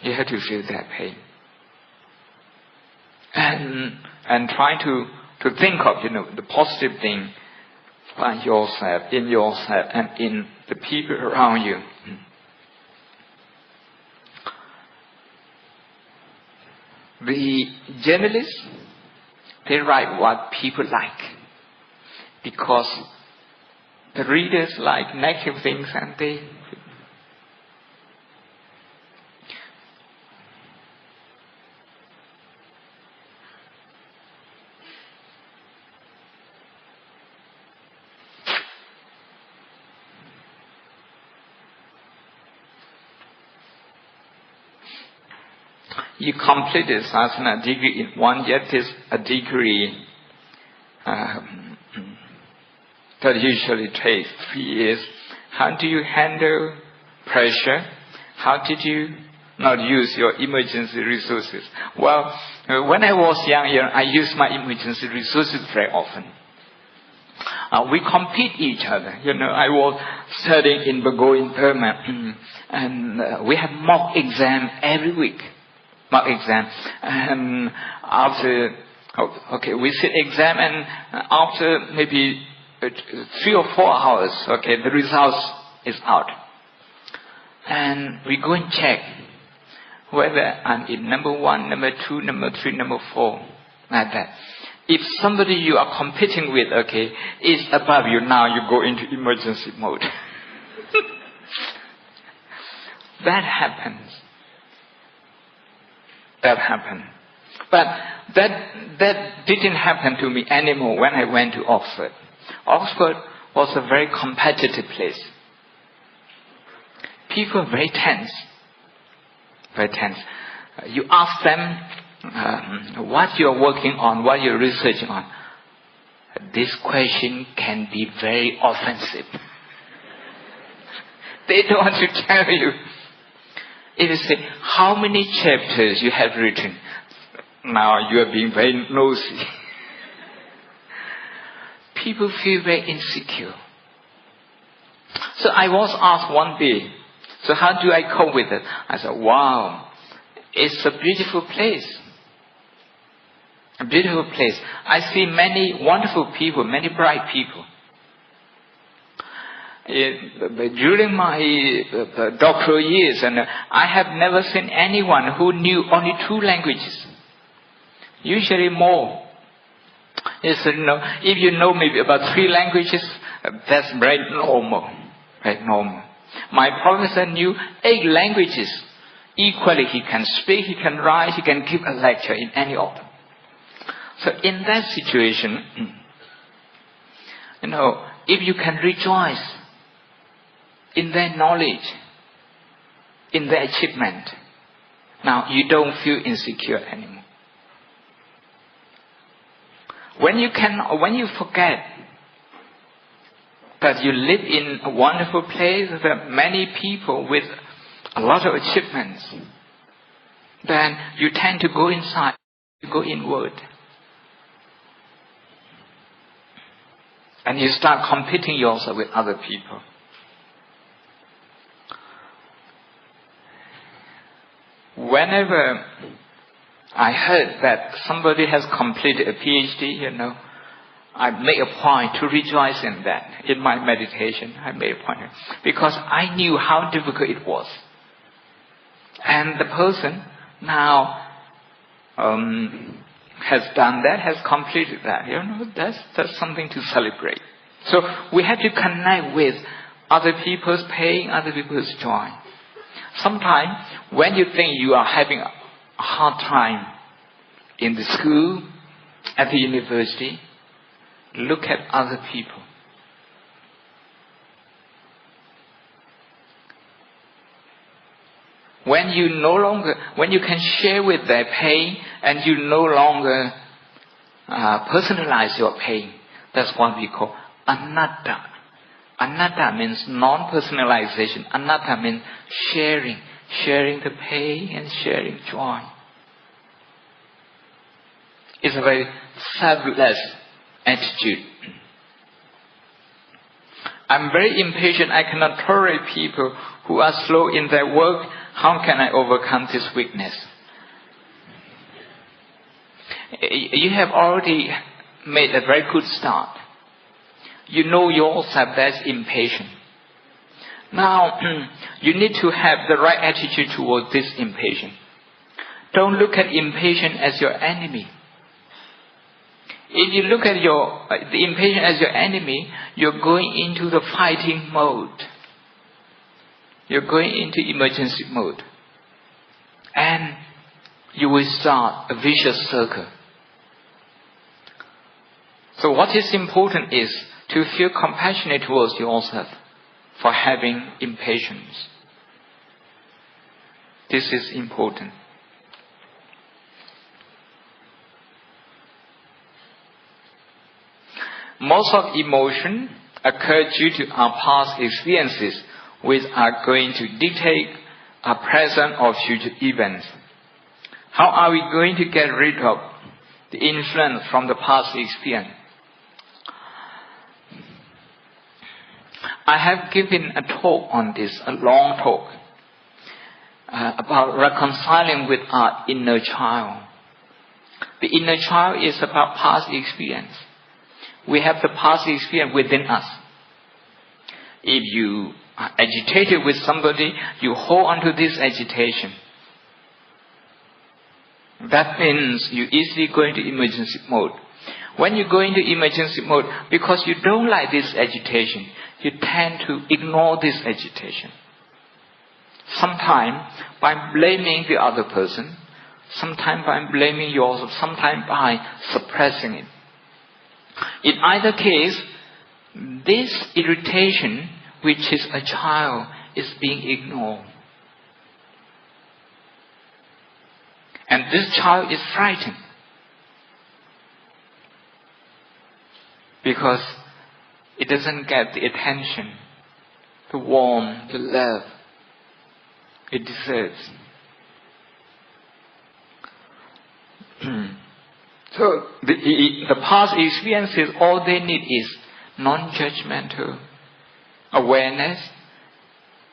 You have to feel their pain. And try to think of, the positive thing by yourself, in yourself, and in the people around you. The journalists, they write what people like, because the readers like negative things, and they you complete the Sasana degree in 1 year. It is a degree that usually takes 3 years. How do you handle pressure? How did you not use your emergency resources? Well, when I was younger, I used my emergency resources very often. We compete each other. I was studying in Bago in Burma, and we had mock exam every week. Mock exam. And after, we sit exam, and after maybe 3 or 4 hours, the results is out. And we go and check whether I'm in number 1, number 2, number 3, number 4, like that. If somebody you are competing with, is above you, now you go into emergency mode. That happens. That happened. But that didn't happen to me anymore when I went to Oxford. Oxford was a very competitive place. People are very tense. Very tense. You ask them what you're working on, what you're researching on. This question can be very offensive. They don't want to tell you. If you say, how many chapters you have written? Now you are being very nosy. People feel very insecure. So I was asked one day, so how do I cope with it? I said, wow, it's a beautiful place. A beautiful place. I see many wonderful people, many bright people. During my doctoral years, and I have never seen anyone who knew only 2 languages. Usually more. If you know maybe about 3 languages, that's very normal. Very normal. My professor knew 8 languages. Equally, he can speak, he can write, he can give a lecture in any of them. So in that situation, if you can rejoice in their knowledge, in their achievement, now you don't feel insecure anymore. When you forget that you live in a wonderful place with many people with a lot of achievements, then you tend to go inside, you go inward. And you start competing yourself with other people. Whenever I heard that somebody has completed a PhD, I make a point to rejoice in that. In my meditation, I made a point. Because I knew how difficult it was. And the person now has done that, has completed that. That's something to celebrate. So we have to connect with other people's pain, other people's joy. Sometimes when you think you are having a hard time in the school, at the university, look at other people. When you can share with their pain and you no longer personalize your pain, that's what we call anatta. Anatta means non-personalization. Anatta means sharing the pain and sharing joy. It's a very selfless attitude. I'm very impatient. I cannot tolerate people who are slow in their work. How can I overcome this weakness? You have already made a very good start. You know yourself that's impatient. Now, you need to have the right attitude towards this impatience. Don't look at impatience as your enemy. If you look at the impatient as your enemy, you're going into the fighting mode. You're going into emergency mode. And you will start a vicious circle. So what is important is to feel compassionate towards yourself for having impatience. This is important. Most of emotion occur due to our past experiences, which are going to dictate our present or future events. How are we going to get rid of the influence from the past experience? I have given a talk on this, a long talk, about reconciling with our inner child. The inner child is about past experience. We have the past experience within us. If you are agitated with somebody, you hold on to this agitation. That means you easily go into emergency mode. When you go into emergency mode, because you don't like this agitation, you tend to ignore this agitation. Sometimes by blaming the other person, sometimes by blaming yourself, sometimes by suppressing it. In either case, this irritation, which is a child, is being ignored. And this child is frightened. Because it doesn't get the attention, the warmth, the love it deserves. So the past experiences, all they need is non-judgmental awareness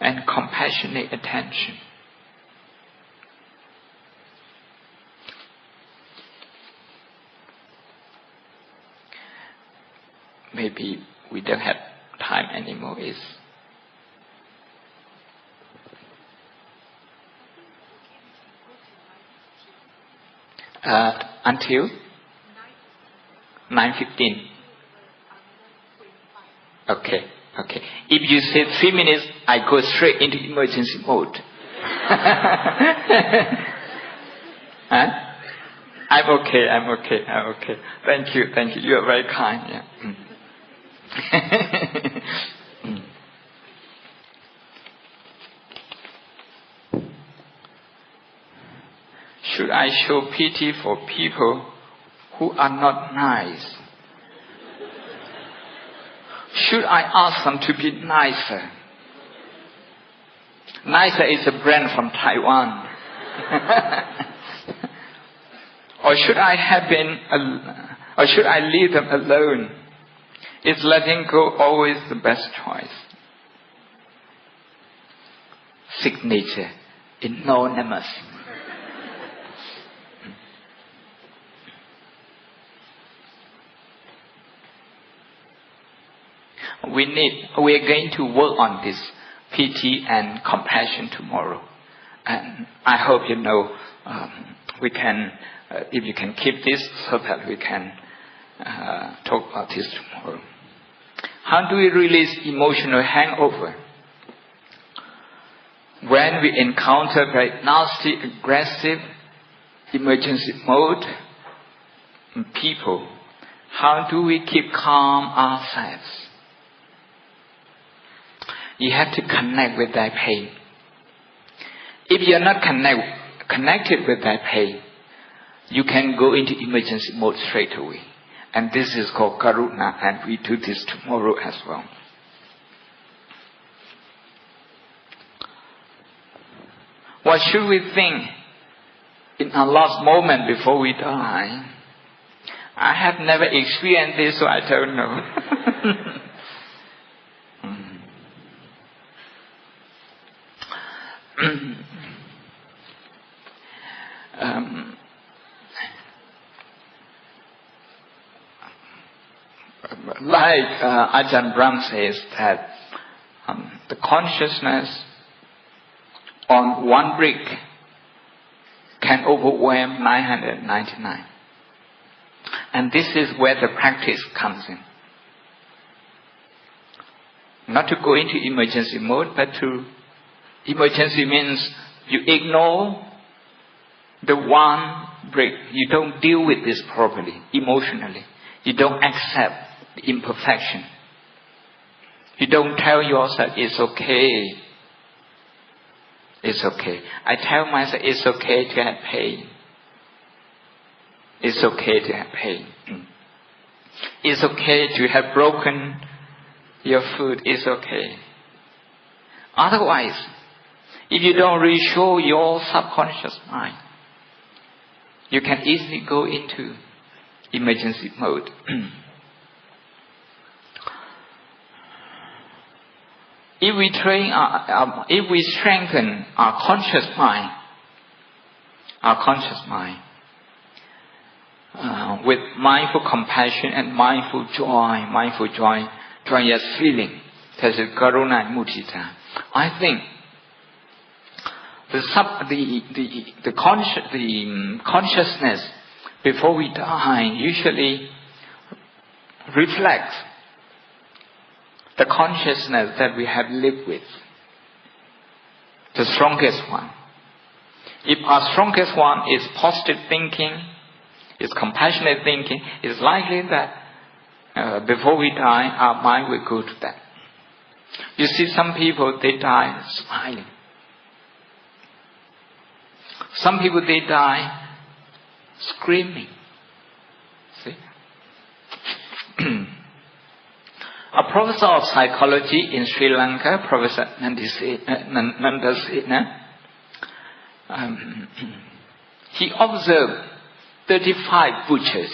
and compassionate attention. Maybe we don't have time anymore. Until 9:15. Okay. If you say 3 minutes, I go straight into emergency mode. Huh? I'm okay. Thank you. You are very kind. Yeah. Should I show pity for people who are not nice? Should I ask them to be nicer? Nicer is a brand from Taiwan. Or should I leave them alone? Is letting go always the best choice? Signature, anonymous. we are going to work on this pity and compassion tomorrow. And I hope we can, if you can keep this so that we can talk about this tomorrow. How do we release emotional hangover? When we encounter very nasty, aggressive, emergency mode people, how do we keep calm ourselves? You have to connect with that pain. If you are not connected with that pain, you can go into emergency mode straight away. And this is called karuna, and we do this tomorrow as well. What should we think in our last moment before we die? I have never experienced this, so I don't know. Like Ajahn Brahm says that the consciousness on one brick can overwhelm 999. And this is where the practice comes in. Not to go into emergency mode, but to emergency means you ignore the one brick. You don't deal with this properly, emotionally. You don't accept the imperfection. You don't tell yourself it's okay. It's okay. I tell myself it's okay to have pain. It's okay to have pain. It's okay to have broken your foot. It's okay. Otherwise, if you don't reassure your subconscious mind, you can easily go into emergency mode. If we strengthen our conscious mind, with mindful compassion and mindful joy, joyous feeling, that's a karuna and mudita. I think the consciousness before we die usually reflects the consciousness that we have lived with, the strongest one. If our strongest one is positive thinking, is compassionate thinking, it's likely that before we die, our mind will go to that. You see, some people, they die smiling. Some people, they die screaming. See? A professor of psychology in Sri Lanka, Professor Nandasena, he observed 35 butchers.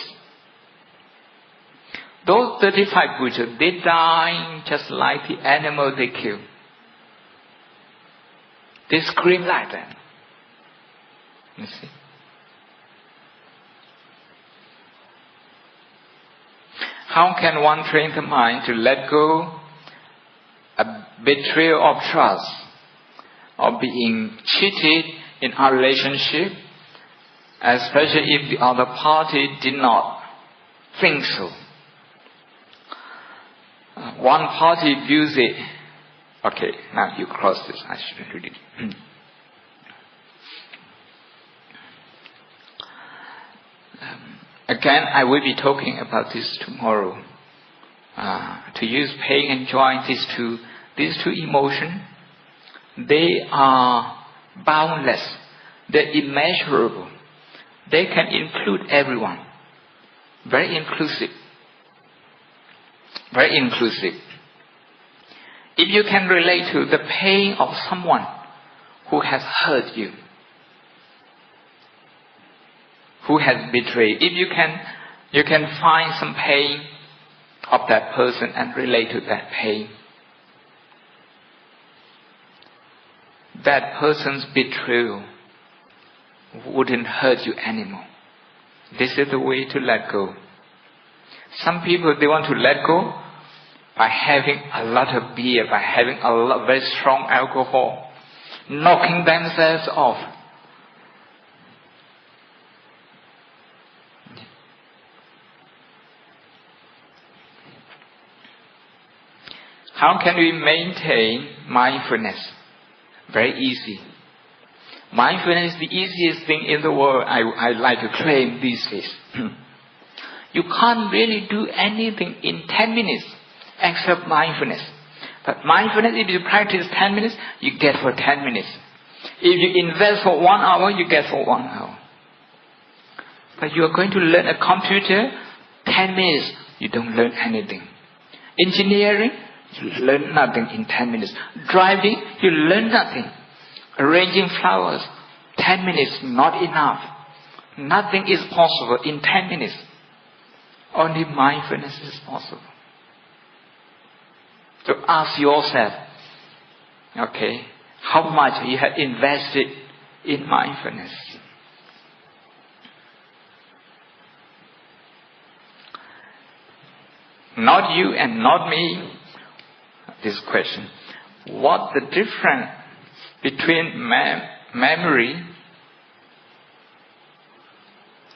Those 35 butchers, they die just like the animal they kill. They scream like that. You see? How can one train the mind to let go a betrayal of trust or being cheated in our relationship, especially if the other party did not think so? One party views it. Okay, now you cross this. I shouldn't read it. Again, I will be talking about this tomorrow. To use pain and joy, these two emotions, they are boundless. They're immeasurable. They can include everyone. Very inclusive. Very inclusive. If you can relate to the pain of someone who has hurt you, who has betrayed, if you can find some pain of that person and relate to that pain, that person's betrayal wouldn't hurt you anymore. This is the way to let go. Some people, they want to let go by having a lot of beer, by having a lot very strong alcohol, knocking themselves off. How can we maintain mindfulness? Very easy. Mindfulness is the easiest thing in the world, I like to claim these days. You can't really do anything in 10 minutes except mindfulness. But mindfulness, if you practice 10 minutes, you get for 10 minutes. If you invest for 1 hour, you get for 1 hour. But you are going to learn a computer, 10 minutes, you don't learn anything. Engineering, you learn nothing in 10 minutes. Driving, you learn nothing. Arranging flowers, 10 minutes, not enough. Nothing is possible in 10 minutes. Only mindfulness is possible. So ask yourself, okay, how much you have invested in mindfulness? Not you and not me. This question. What the difference between memory,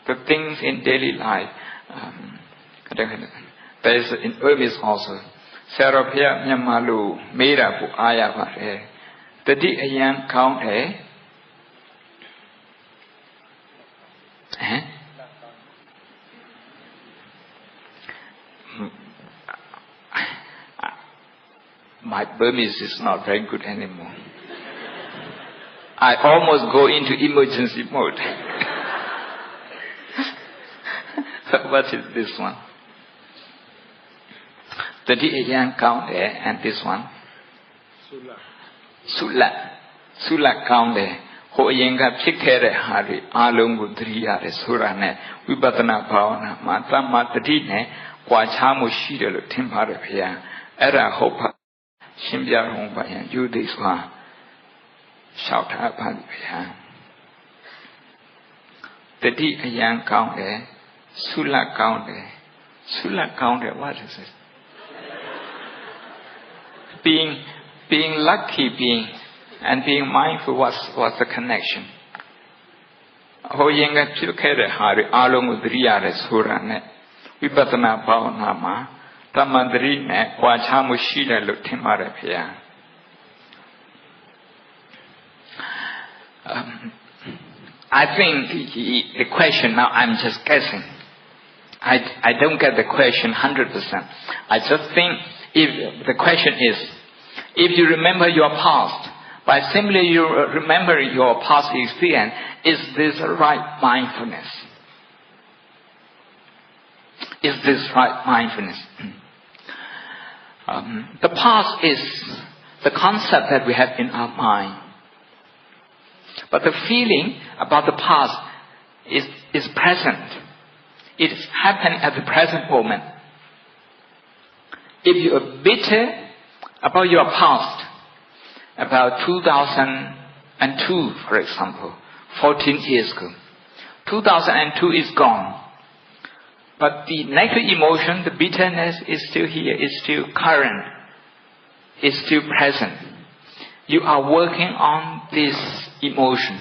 the things in daily life? There is in Burmese also. Sarapya Myamalu Mera Pu Aya Pare. Tadi Ayan Count My Burmese is not very good anymore. I almost go into emergency mode. What is this one? Tadi Ayan Count and this one? Sula Count Ho Yenga Pikere Hari Alung Budriya Surane Vibatana Pawana Matama Tadine Quachamu Shidel Timparapia Era Hopa Shimbia Homba and you this one shout up Pia Tadi Ayan Count Sula Count what is it? Being lucky, being mindful, what's the connection? Ho yenga pilkere hari along udriyare surane vipassana bhavana ma tamandri ne kwachamu shida lo thimare phaya. I think the question now, I'm just guessing. I don't get the question 100%. I just think if the question is, if you remember your past, by simply you remembering your past experience, is this right mindfulness? Is this right mindfulness? The past is the concept that we have in our mind. But the feeling about the past is present. It is happening at the present moment. If you are bitter about your past, about 2002, for example, 14 years ago, 2002 is gone. But the negative emotion, the bitterness is still here, is still current, is still present. You are working on this emotion.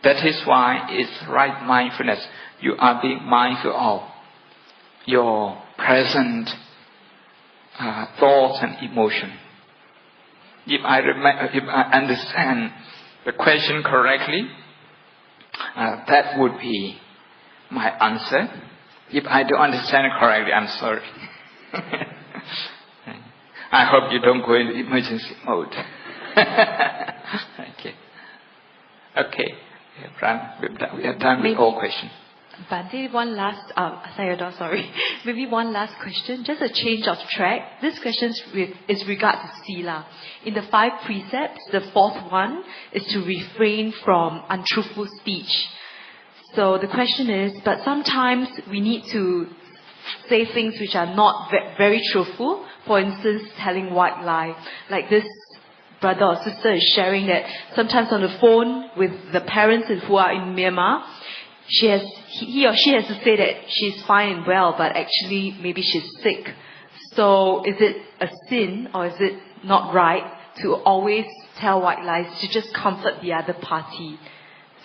That is why it's right mindfulness. You are being mindful of your present thoughts and emotion. If I understand the question correctly, that would be my answer. If I don't understand it correctly, I'm sorry. I hope you don't go into emergency mode. Okay. We have done with all questions. Bante, one last, Sayadaw, sorry. Maybe one last question, just a change of track. This question is regard to Sila. In the 5 precepts, the 4th one is to refrain from untruthful speech. So the question is, but sometimes we need to say things which are not very truthful. For instance, telling white lie. Like this brother or sister is sharing that sometimes on the phone with the parents who are in Myanmar, he or she has to say that she's fine and well, but actually maybe she's sick. So is it a sin or is it not right to always tell white lies to just comfort the other party?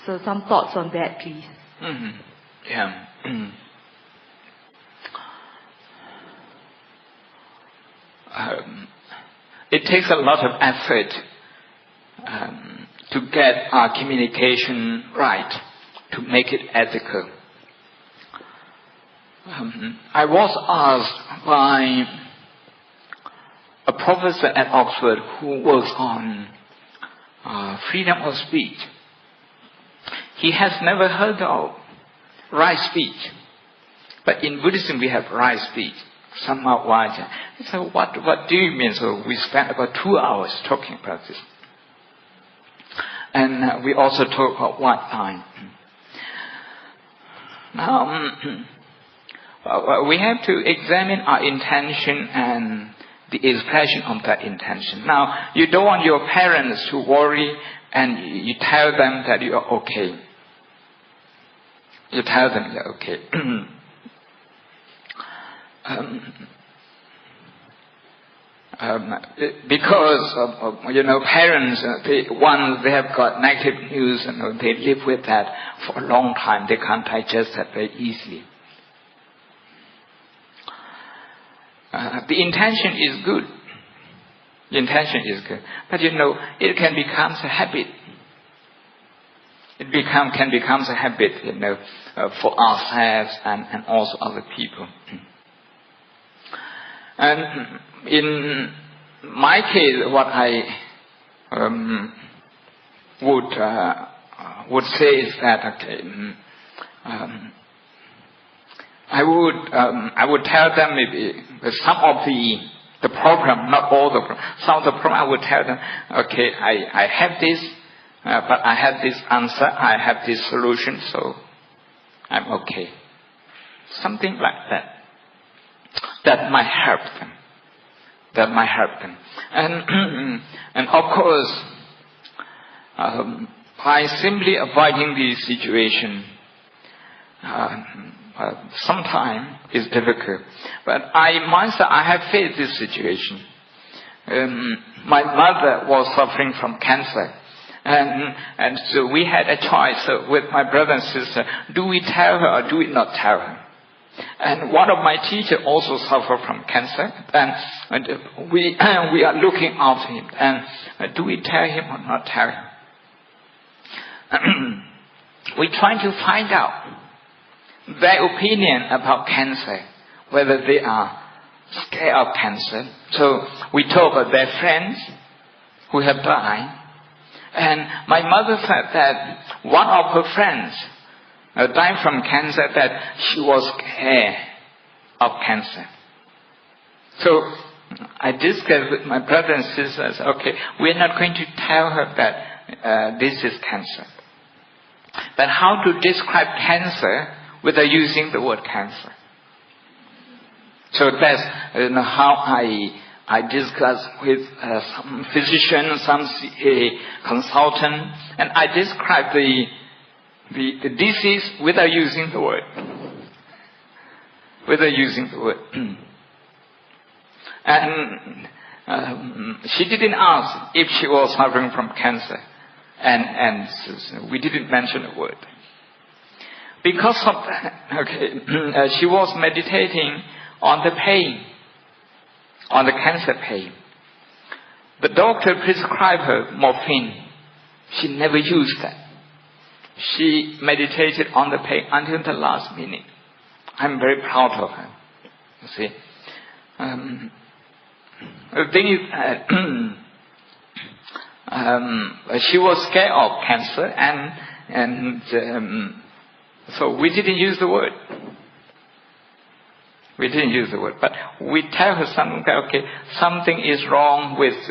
So some thoughts on that, please. Mm-hmm. Yeah. It takes a lot of effort to get our communication right, to make it ethical. I was asked by a professor at Oxford who works on freedom of speech. He has never heard of right speech. But in Buddhism we have right speech. Somehow why? So what do you mean? So we spent about 2 hours talking about this. And we also talk about white line. Now, we have to examine our intention and the expression of that intention. Now, you don't want your parents to worry and you tell them that you are okay. You tell them you're okay. Because parents, once they have got negative news, they live with that for a long time. They can't digest that very easily. The intention is good. The intention is good, but it can become a habit. It can become a habit, for ourselves and also other people. And in my case, what I would say is that I would tell them maybe some of the problem, not all the problem. Some of the problem I would tell them, okay, I have this, but I have this answer, I have this solution, so I'm okay. Something like that. That might help them. And of course, by simply avoiding the situation, sometimes it's difficult. But I have faced this situation. My mother was suffering from cancer. And so we had a choice with my brother and sister. Do we tell her or do we not tell her? And one of my teachers also suffered from cancer, and we are looking after him. And do we tell him or not tell him? We're trying to find out their opinion about cancer, whether they are scared of cancer. So we talk about their friends who have died. And my mother said that one of her friends died from cancer, that she was scared of cancer. So I discussed with my brother and sisters, okay, we're not going to tell her that this is cancer. But how to describe cancer without using the word cancer? So that's how I discussed with some physician, some consultant, and I described the disease without using the word. And she didn't ask if she was suffering from cancer. And we didn't mention a word. Because of that, she was meditating on the pain, on the cancer pain. The doctor prescribed her morphine. She never used that. She meditated on the pain until the last minute. I'm very proud of her. You see, the thing is that she was scared of cancer, and so we didn't use the word. But we tell her something. Okay, something is wrong with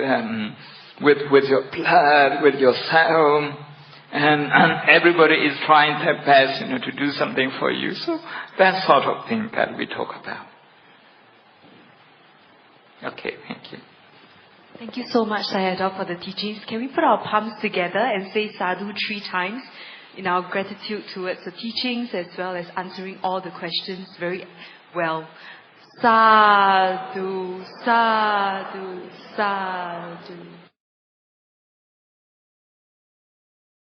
your blood, with your cell. And everybody is trying their best, to do something for you. So that sort of thing that we talk about. Okay, thank you. Thank you so much, Sayadaw, for the teachings. Can we put our palms together and say sadhu 3 times in our gratitude towards the teachings as well as answering all the questions very well? Sadhu, sadhu, sadhu.